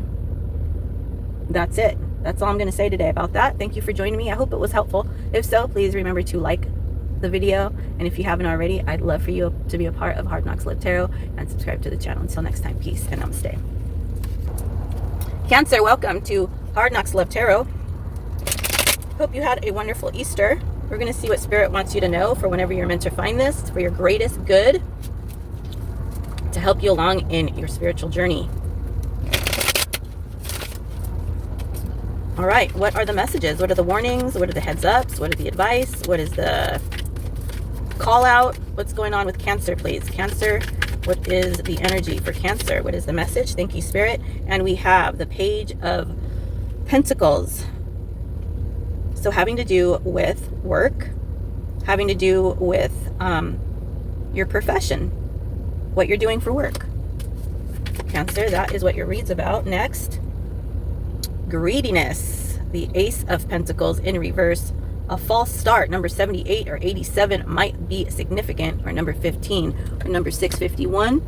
That's it. That's all I'm going to say today about that. Thank you for joining me. I hope it was helpful. If so, please remember to like the video. And if you haven't already, I'd love for you to be a part of Hard Knocks Love Tarot and subscribe to the channel. Until next time, peace and namaste. Cancer, welcome to Hard Knocks Love Tarot. Hope you had a wonderful Easter. We're going to see what Spirit wants you to know for whenever you're meant to find this, for your greatest good, to help you along in your spiritual journey. All right, what are the messages? What are the warnings? What are the heads ups? What are the advice? What is the call out? What's going on with Cancer, please? Cancer, what is the energy for Cancer? What is the message? Thank you, Spirit. And we have the Page of Pentacles. So having to do with work, having to do with your profession, what you're doing for work. Cancer, that is what your read's about. Next, greediness, the Ace of Pentacles in reverse. A false start, number 78 or 87 might be significant, or number 15 or number 651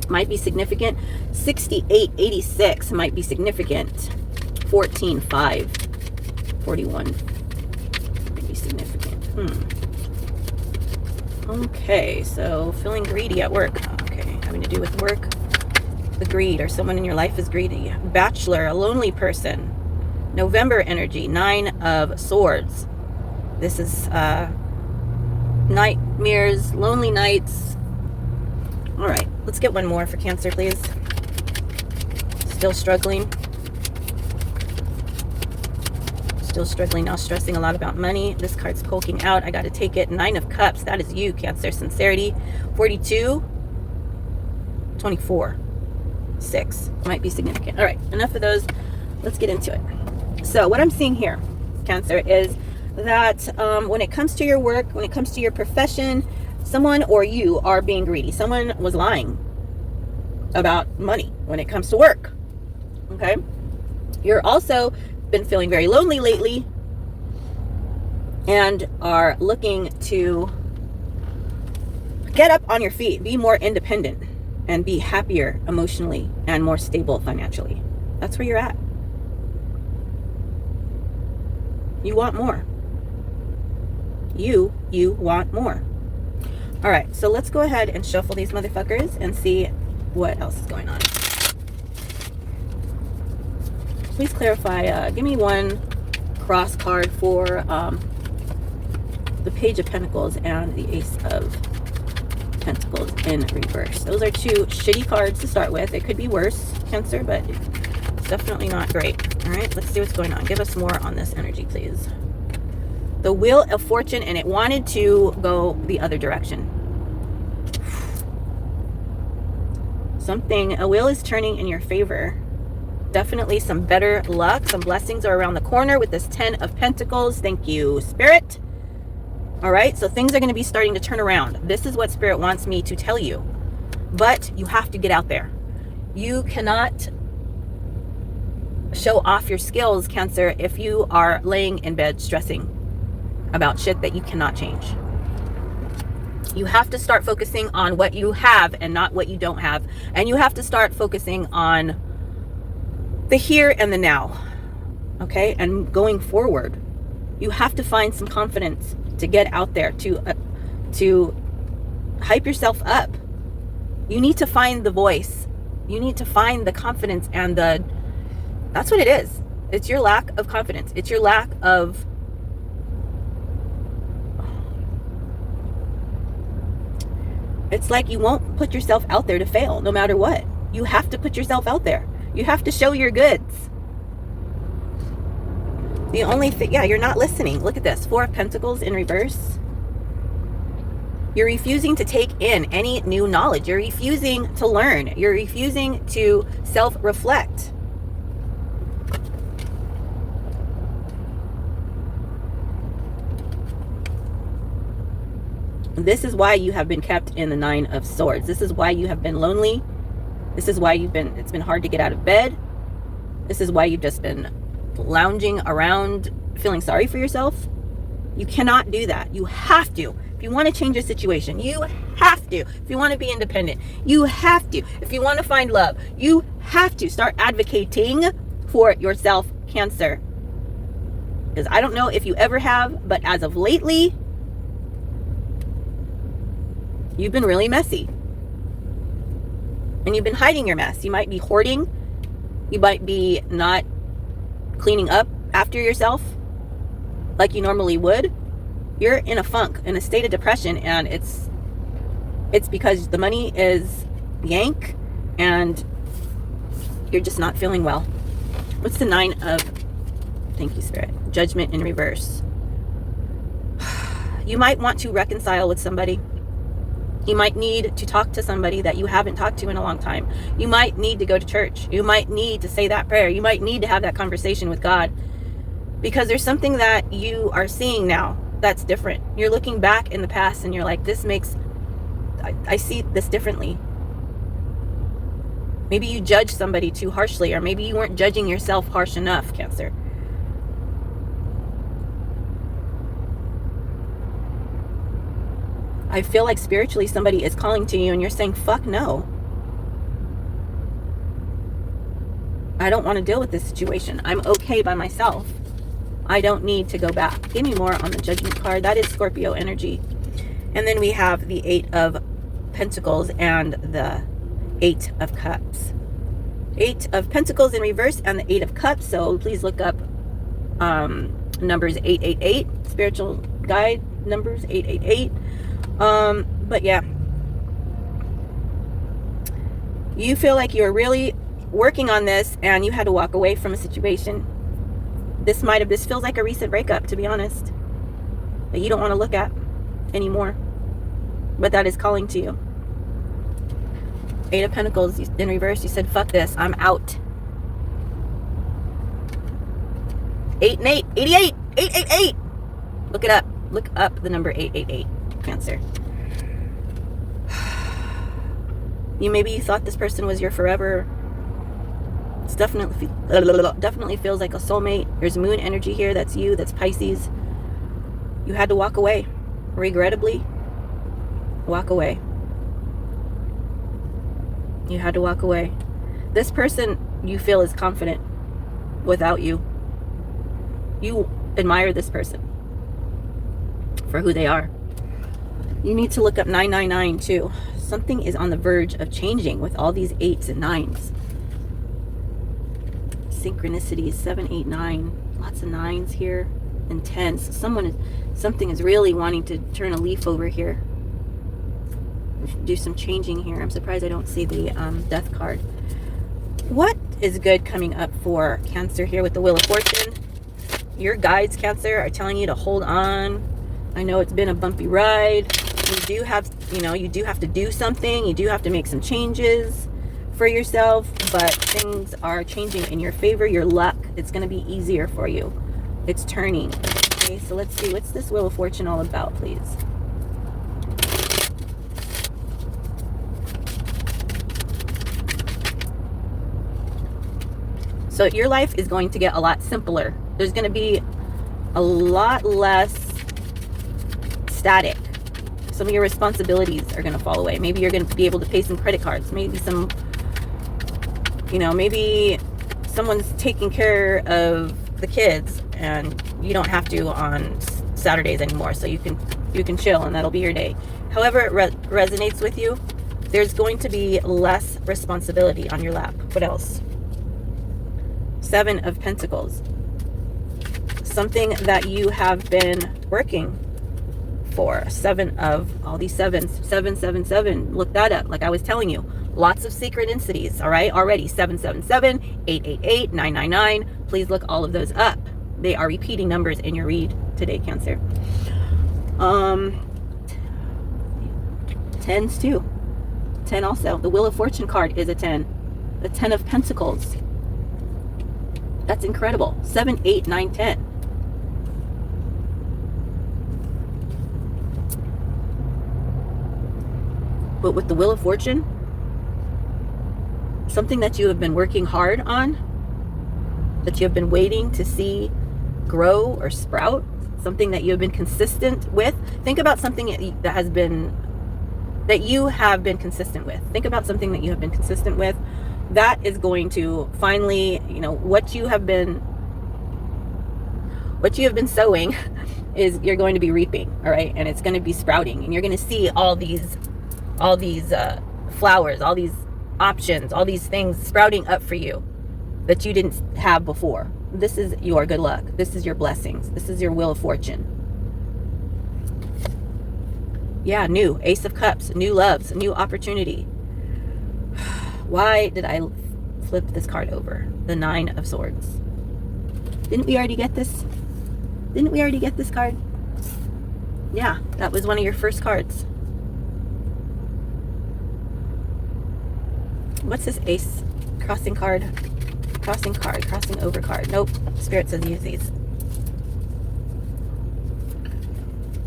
might be significant. 6886 might be significant. 145 41 might be significant. Okay, so feeling greedy at work. Okay, having to do with work. The greed, or someone in your life is greedy. Bachelor, a lonely person. November energy, 9 of Swords. This is nightmares, lonely nights. All right, let's get one more for Cancer, please. Still struggling. Still struggling, now stressing a lot about money. This card's poking out. I got to take it. 9 of Cups. That is you, Cancer. Sincerity. 42. 24. 6 might be significant. All right, enough of those. Let's get into it. So what I'm seeing here, Cancer, is that when it comes to your work, when it comes to your profession, someone or you are being greedy. Someone was lying about money when it comes to work. Okay? You're also been feeling very lonely lately and are looking to get up on your feet, be more independent, and be happier emotionally and more stable financially. That's where you're at. You want more. You want more. All right, so let's go ahead and shuffle these motherfuckers and see what else is going on. Please clarify, give me one cross card for the Page of Pentacles and the Ace of Pentacles in reverse. Those are two shitty cards to start with. It could be worse, Cancer, but it's definitely not great. All right, let's see what's going on. Give us more on this energy, please. The Wheel of Fortune, and it wanted to go the other direction. A wheel is turning in your favor. Definitely some better luck. Some blessings are around the corner with this 10 of Pentacles. Thank you, Spirit. All right, so things are going to be starting to turn around. This is what Spirit wants me to tell you. But you have to get out there. You cannot show off your skills, Cancer, if you are laying in bed stressing about shit that you cannot change. You have to start focusing on what you have and not what you don't have. And you have to start focusing on the here and the now. Okay? And going forward, you have to find some confidence to get out there, to hype yourself up. You need to find the voice. You need to find the confidence and that's what it is. It's your lack of confidence. It's your lack of it's like you won't put yourself out there to fail no matter what. You have to put yourself out there. You have to show your goods. The only thing, yeah, you're not listening. Look at this. 4 of Pentacles in reverse. You're refusing to take in any new knowledge. You're refusing to learn. You're refusing to self-reflect. This is why you have been kept in the Nine of Swords. This is why you have been lonely. This is why it's been hard to get out of bed. This is why you've just been lounging around feeling sorry for yourself. You cannot do that. You have to. If you want to change your situation, you have to. If you want to be independent, you have to. If you want to find love, you have to start advocating for yourself, Cancer. Because I don't know if you ever have, but as of lately, you've been really messy. And you've been hiding your mess. You might be hoarding. You might be not cleaning up after yourself like you normally would. You're in a funk, in a state of depression, and it's because the money is yank and you're just not feeling well. What's the Nine of, thank you, Spirit, Judgment in reverse? You might want to reconcile with somebody. You might need to talk to somebody that you haven't talked to in a long time. You might need to go to church. You might need to say that prayer. You might need to have that conversation with God, because there's something that you are seeing now that's different. You're looking back in the past and you're like, I see this differently. Maybe you judged somebody too harshly, or maybe you weren't judging yourself harsh enough, Cancer. I feel like spiritually somebody is calling to you and you're saying, fuck no. I don't want to deal with this situation. I'm okay by myself. I don't need to go back. Give me more on the Judgment card. That is Scorpio energy. And then we have the Eight of Pentacles and the Eight of Cups. Eight of Pentacles in reverse and the Eight of Cups. So please look up numbers 888. Spiritual guide numbers 888. But yeah. You feel like you're really working on this and you had to walk away from a situation. This feels like a recent breakup, to be honest, that you don't want to look at anymore, but that is calling to you. Eight of Pentacles in reverse. You said, fuck this, I'm out. 8 and 8, 88, 888. Look it up. Look up the number 888, Cancer. Maybe you thought this person was your forever. It's definitely feels like a soulmate. There's moon energy here. That's you. That's Pisces. You had to walk away. Regrettably, walk away. You had to walk away. This person you feel is confident without you. You admire this person for who they are. You need to look up 999 too. Something is on the verge of changing with all these 8s and 9s. Synchronicities, 7, 8, 9. Lots of 9s here and 10s. Something is really wanting to turn a leaf over here. Do some changing here. I'm surprised I don't see the Death card. What is good coming up for Cancer here with the Wheel of Fortune? Your guides, Cancer, are telling you to hold on. I know it's been a bumpy ride. You do have to do something. You do have to make some changes for yourself, but things are changing in your favor. Your luck, it's going to be easier for you. It's turning. Okay, so let's see. What's this Wheel of Fortune all about, please? So your life is going to get a lot simpler. There's going to be a lot less static. Some of your responsibilities are going to fall away. Maybe you're going to be able to pay some credit cards. Maybe maybe someone's taking care of the kids and you don't have to on Saturdays anymore. So you can chill and that'll be your day. However it resonates with you, there's going to be less responsibility on your lap. What else? 7 of Pentacles. Something that you have been working for. 7 of all these 7s. 777. Look that up. Like I was telling you. Lots of synchronicities. All right. Already. 777, 888, 999. Please look all of those up. They are repeating numbers in your read today, Cancer. 10s too. 10 also. The Wheel of Fortune card is a 10. The 10 of Pentacles. That's incredible. 7, 8, 9, 10. But with the Wheel of Fortune, something that you have been working hard on, that you have been waiting to see grow or sprout, something that you have been consistent with. Think about something that you have been consistent with. Think about something that you have been consistent with. That is going to finally, what you have been sowing is you're going to be reaping, all right? And it's going to be sprouting, and you're going to see all these flowers, all these options, all these things sprouting up for you that you didn't have before. This is your good luck. This is your blessings. This is your Wheel of Fortune. Yeah, new Ace of Cups, new loves, new opportunity. Why did I flip this card over? The 9 of Swords. Didn't we already get this? Didn't we already get this card? Yeah, that was one of your first cards. What's this Ace? Crossing card. Crossing card. Crossing over card. Nope. Spirit says use these.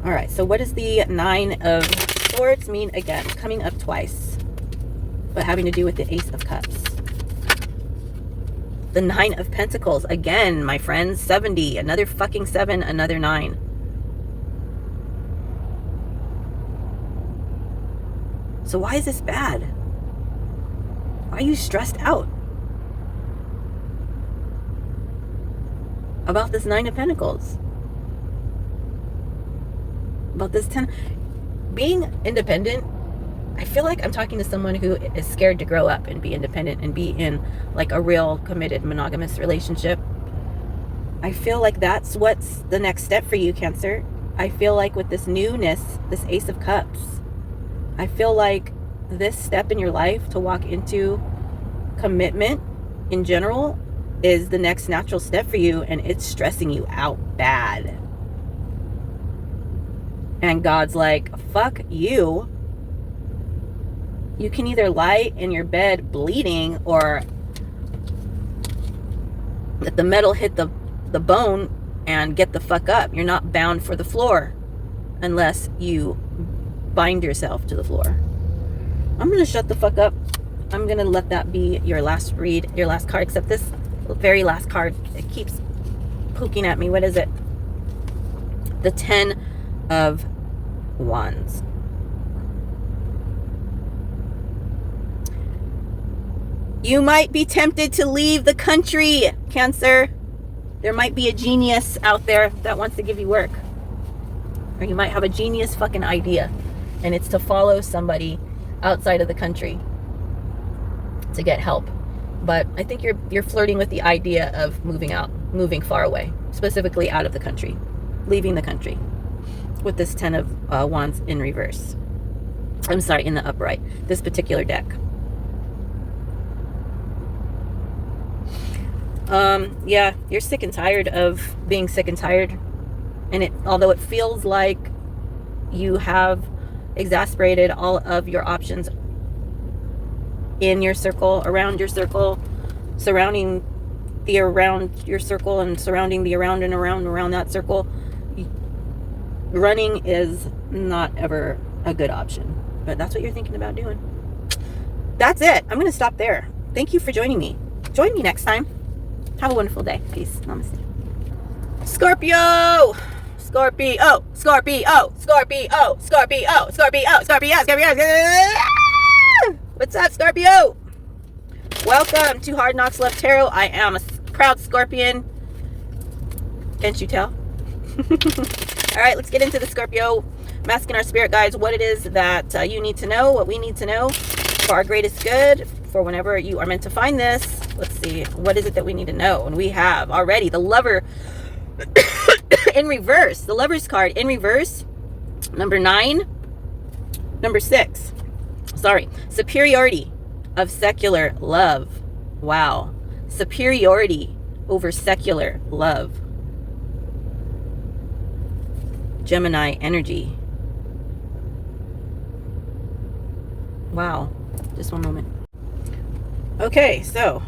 Alright, so what does the 9 of Swords mean again? Coming up twice, but having to do with the Ace of Cups. The 9 of Pentacles. Again, my friends. 70. Another fucking 7. Another 9. So why is this bad? Why are you stressed out about this 9 of Pentacles? About this 10? Being independent, I feel like I'm talking to someone who is scared to grow up and be independent and be in like a real committed monogamous relationship. I feel like that's what's the next step for you, Cancer. I feel like with this newness, this Ace of Cups, I feel like this step in your life to walk into commitment in general is the next natural step for you, and it's stressing you out bad. And God's like, fuck you. You can either lie in your bed bleeding, or let the metal hit the bone and get the fuck up. You're not bound for the floor unless you bind yourself to the floor. I'm going to shut the fuck up. I'm going to let that be your last read, your last card, except this very last card, it keeps poking at me. What is it? The 10 of Wands. You might be tempted to leave the country, Cancer. There might be a genius out there that wants to give you work. Or you might have a genius fucking idea, and it's to follow somebody outside of the country to get help. But I think you're flirting with the idea of moving far away, specifically out of the country, leaving the country, with this 10 of Wands in reverse. I'm sorry, in the upright, this particular deck. Yeah, you're sick and tired of being sick and tired. And although it feels like you have exasperated all of your options in your circle, around your circle, surrounding the around your circle, and surrounding the around and around that circle, running is not ever a good option. But that's what you're thinking about doing. That's it. I'm going to stop there. Thank you for joining me. Join me next time. Have a wonderful day. Peace. Namaste. Scorpio! Scorpio! Scorpio! Scorpio! Scorpio! Scorpio! Scorpio! Scorpio! What's up, Scorpio? Welcome to Hard Knocks Love Tarot. I am a proud Scorpion. Can't you tell? All right, let's get into the Scorpio. I'm asking our spirit guides what it is that you need to know, what we need to know for our greatest good, for whenever you are meant to find this. Let's see, what is it that we need to know? And we have already the Lover in reverse. The Lover's card in reverse. Number 9. Number 6. Sorry. Superiority of secular love. Wow. Superiority over secular love. Gemini energy. Wow. Just one moment. Okay, so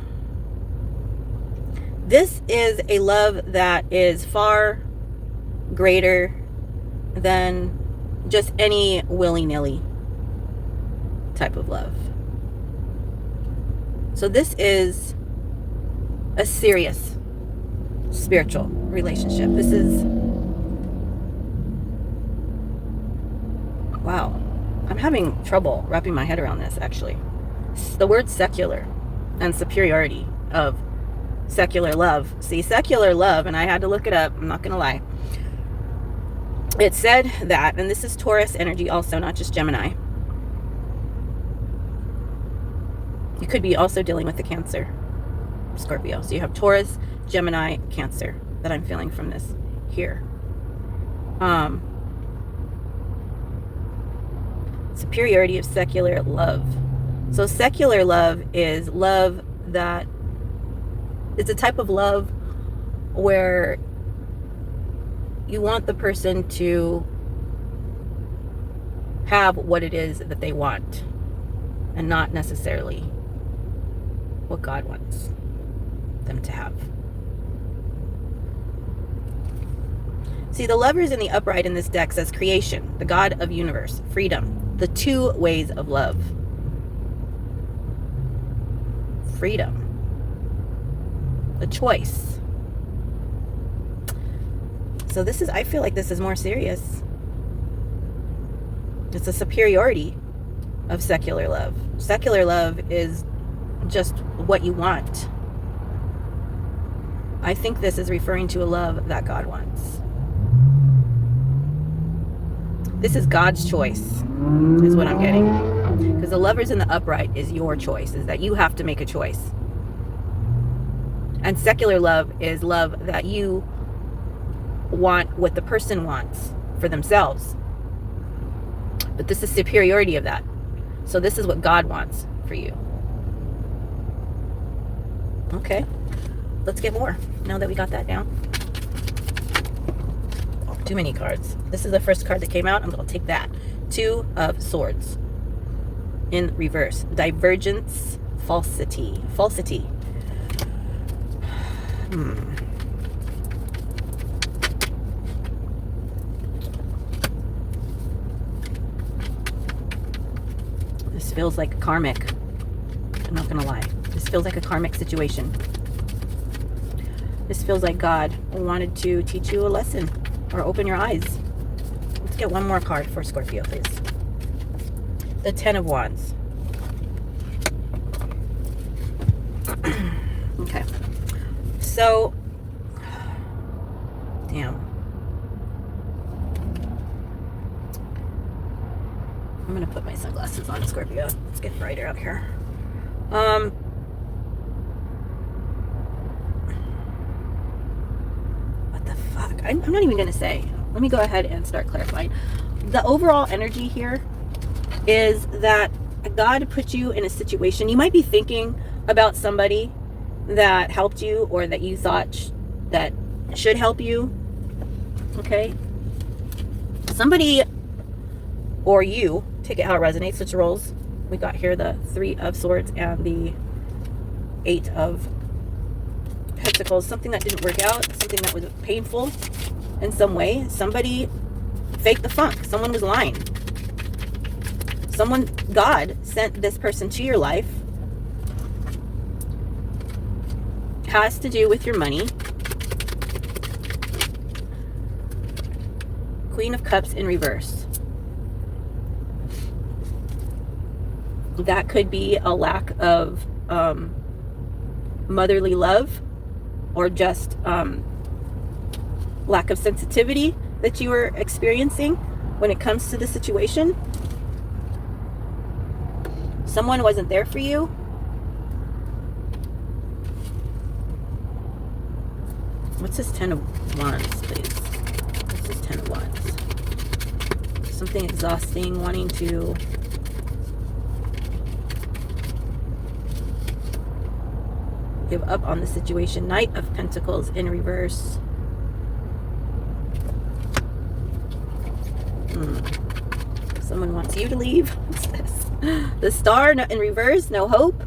this is a love that is far greater than just any willy-nilly type of love. So this is a serious spiritual relationship. This is, wow, I'm having trouble wrapping my head around this, actually. The word secular and superiority of secular love. See, secular love, and I had to look it up, I'm not gonna lie. It said that, and this is Taurus energy also, not just Gemini. You could be also dealing with the Cancer, Scorpio. So you have Taurus, Gemini, Cancer that I'm feeling from this here. Superiority of secular love. So secular love is love that, it's a type of love where you want the person to have what it is that they want and not necessarily what God wants them to have. See, the Lovers in the upright in this deck says creation, the God of universe, freedom, the two ways of love. Freedom. A choice. So this is, I feel like this is more serious. It's a superiority of secular love. Secular love is just what you want. I think this is referring to a love that God wants. This is God's choice, is what I'm getting. Because the Lovers in the upright is your choice, is that you have to make a choice. And secular love is love that you want what the person wants for themselves. But this is superiority of that. So this is what God wants for you. Okay, let's get more now that we got that down. Oh, too many cards. This is the first card that came out. I'm going to take that. Two of Swords in reverse. Divergence, falsity. Falsity. This feels like karmic. I'm not gonna lie. This feels like a karmic situation. This feels like God wanted to teach you a lesson or open your eyes. Let's get one more card for Scorpio, please. The Ten of Wands. Okay. So, damn. I'm gonna put my sunglasses on, Scorpio. It's getting brighter out here. What the fuck? I'm not even gonna say. Let me go ahead and start clarifying. The overall energy here is that God put you in a situation. You might be thinking about somebody that helped you or that you thought that should help you. Okay? Somebody or you, take it how it resonates, switch roles. We got here the Three of Swords and the Eight of Pentacles. Something that didn't work out, something that was painful in some way. Somebody faked the funk. Someone was lying. God sent this person to your life. Has to do with your money. Queen of Cups in reverse. That could be a lack of motherly love, or just lack of sensitivity that you were experiencing when it comes to the situation. Someone wasn't there for you. What's this Ten of Wands, please? What's this Ten of Wands? Something exhausting, wanting to give up on the situation. Knight of Pentacles in reverse. Someone wants you to leave. What's this? The Star in reverse, no hope.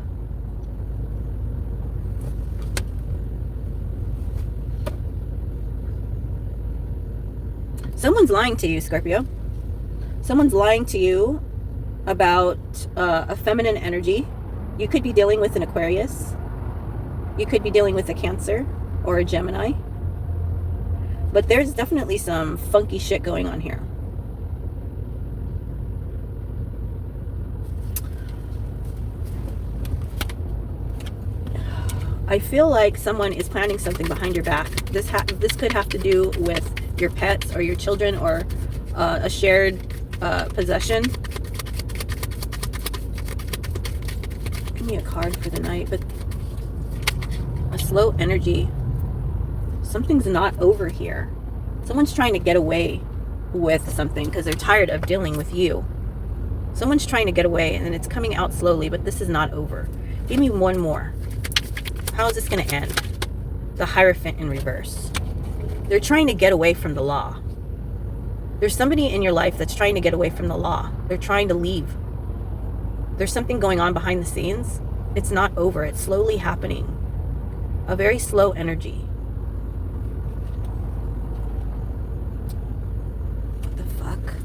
Someone's lying to you, Scorpio. Someone's lying to you about a feminine energy. You could be dealing with an Aquarius. You could be dealing with a Cancer or a Gemini. But there's definitely some funky shit going on here. I feel like someone is planning something behind your back. This could have to do with your pets or your children or a shared possession. Give me a card for the night, but a slow energy. Something's not over here. Someone's trying to get away with something because they're tired of dealing with you. Someone's trying to get away and it's coming out slowly, but this is not over. Give me one more. How is this going to end? The Hierophant in reverse. They're trying to get away from the law. There's somebody in your life that's trying to get away from the law. They're trying to leave. There's something going on behind the scenes. It's not over. It's slowly happening. A very slow energy. What the fuck?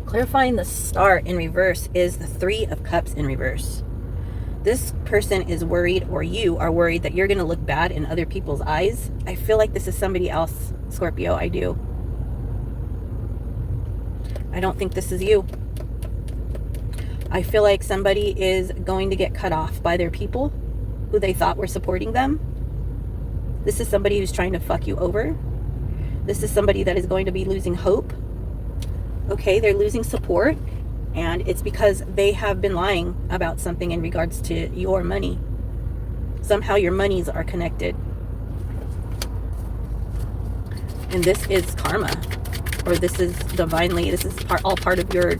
Clarifying the Star in reverse is the Three of Cups in reverse. This person is worried, or you are worried, that you're going to look bad in other people's eyes. I feel like this is somebody else, Scorpio. I do. I don't think this is you. I feel like somebody is going to get cut off by their people who they thought were supporting them. This is somebody who's trying to fuck you over. This is somebody that is going to be losing hope. Okay, they're losing support, and it's because they have been lying about something in regards to your money. Somehow your monies are connected. And this is karma, or this is divinely, this is all part of your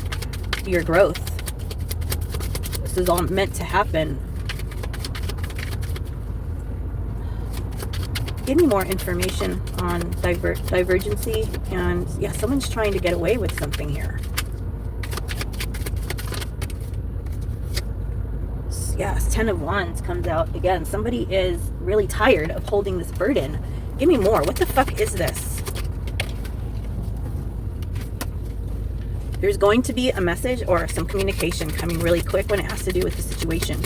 growth. This is all meant to happen. Give me more information on divergency. And yeah, someone's trying to get away with something here. Yes, Ten of Wands comes out again. Somebody is really tired of holding this burden. Give me more. What the fuck is this? There's going to be a message or some communication coming really quick when it has to do with the situation.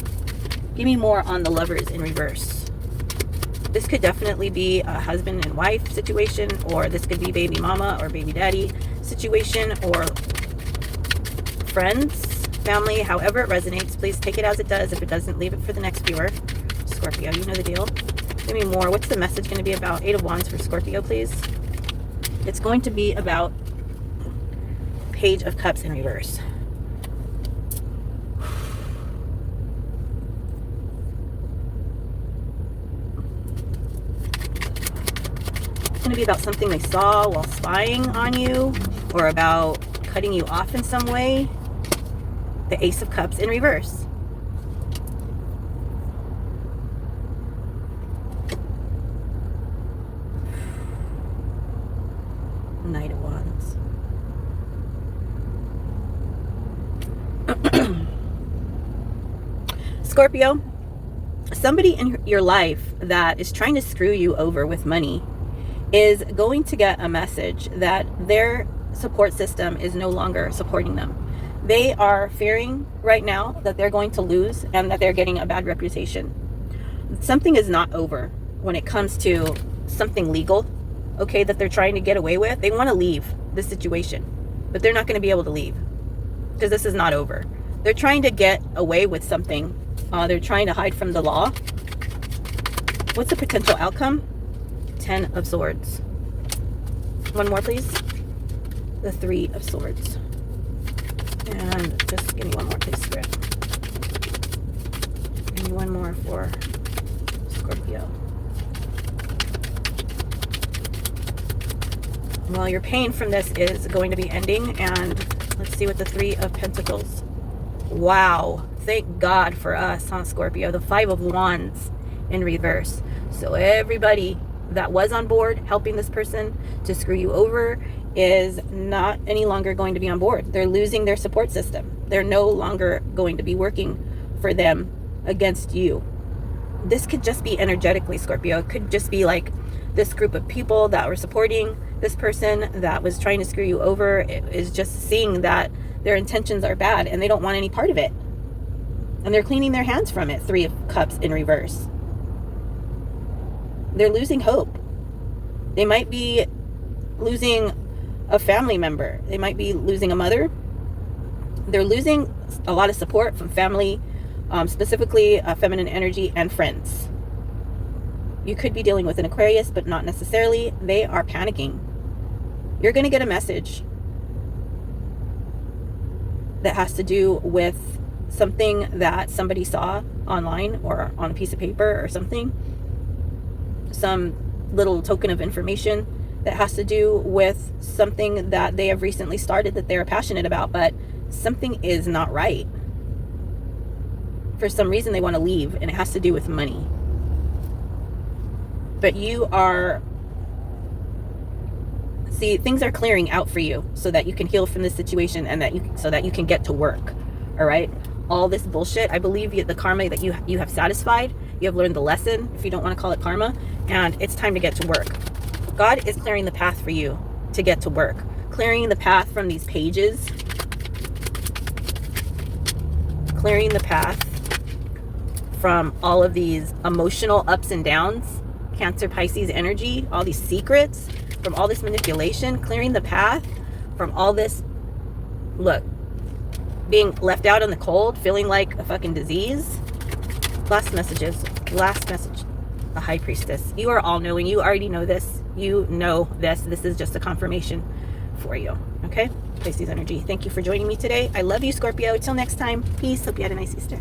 Give me more on the Lovers in reverse. This could definitely be a husband and wife situation, or this could be baby mama or baby daddy situation, or friends, family, however it resonates. Please take it as it does. If it doesn't, leave it for the next viewer. Scorpio, you know the deal. Give me more. What's the message going to be about? Eight of Wands for Scorpio, please. It's going to be about Page of Cups in reverse. It's going to be about something they saw while spying on you, or about cutting you off in some way. The Ace of Cups in reverse. Knight of Wands. Scorpio, somebody in your life that is trying to screw you over with money is going to get a message that their support system is no longer supporting them. They are fearing right now that they're going to lose and that they're getting a bad reputation. Something is not over when it comes to something legal, okay, that they're trying to get away with. They want to leave this situation, but they're not going to be able to leave because this is not over. They're trying to get away with something. They're trying to hide from the law. What's the potential outcome? 10 of Swords. One more, please. The 3 of Swords. And just give me one more, please, Spirit. Give me one more for Scorpio. Well, your pain from this is going to be ending, and let's see what the 3 of Pentacles. Wow. Thank God for us, huh, Scorpio? The 5 of Wands in reverse. So everybody that was on board helping this person to screw you over is not any longer going to be on board. They're losing their support system. They're no longer going to be working for them against you. This could just be energetically, Scorpio. It could just be like this group of people that were supporting this person that was trying to screw you over is just seeing that their intentions are bad and they don't want any part of it. And they're cleaning their hands from it. 3 of Cups in reverse. They're losing hope. They might be losing a family member. They might be losing a mother. They're losing a lot of support from family, specifically feminine energy and friends. You could be dealing with an Aquarius, but not necessarily. They are panicking. You're going to get a message that has to do with something that somebody saw online or on a piece of paper or something. Some little token of information that has to do with something that they have recently started that they're passionate about, but something is not right. For some reason they want to leave, and it has to do with money. But you are, see, things are clearing out for you so that you can heal from this situation and so that you can get to work. All right. All this bullshit, I believe the karma that you have satisfied, you have learned the lesson, if you don't want to call it karma, and it's time to get to work. God is clearing the path for you to get to work, clearing the path from these pages, clearing the path from all of these emotional ups and downs, Cancer, Pisces energy, all these secrets, from all this manipulation, clearing the path from all this, look, being left out in the cold, feeling like a fucking disease. Last message, the High Priestess. You are all knowing. You already know this. You know this. This is just a confirmation for you. Okay? Pisces energy. Thank you for joining me today. I love you, Scorpio. Till next time. Peace. Hope you had a nice Easter.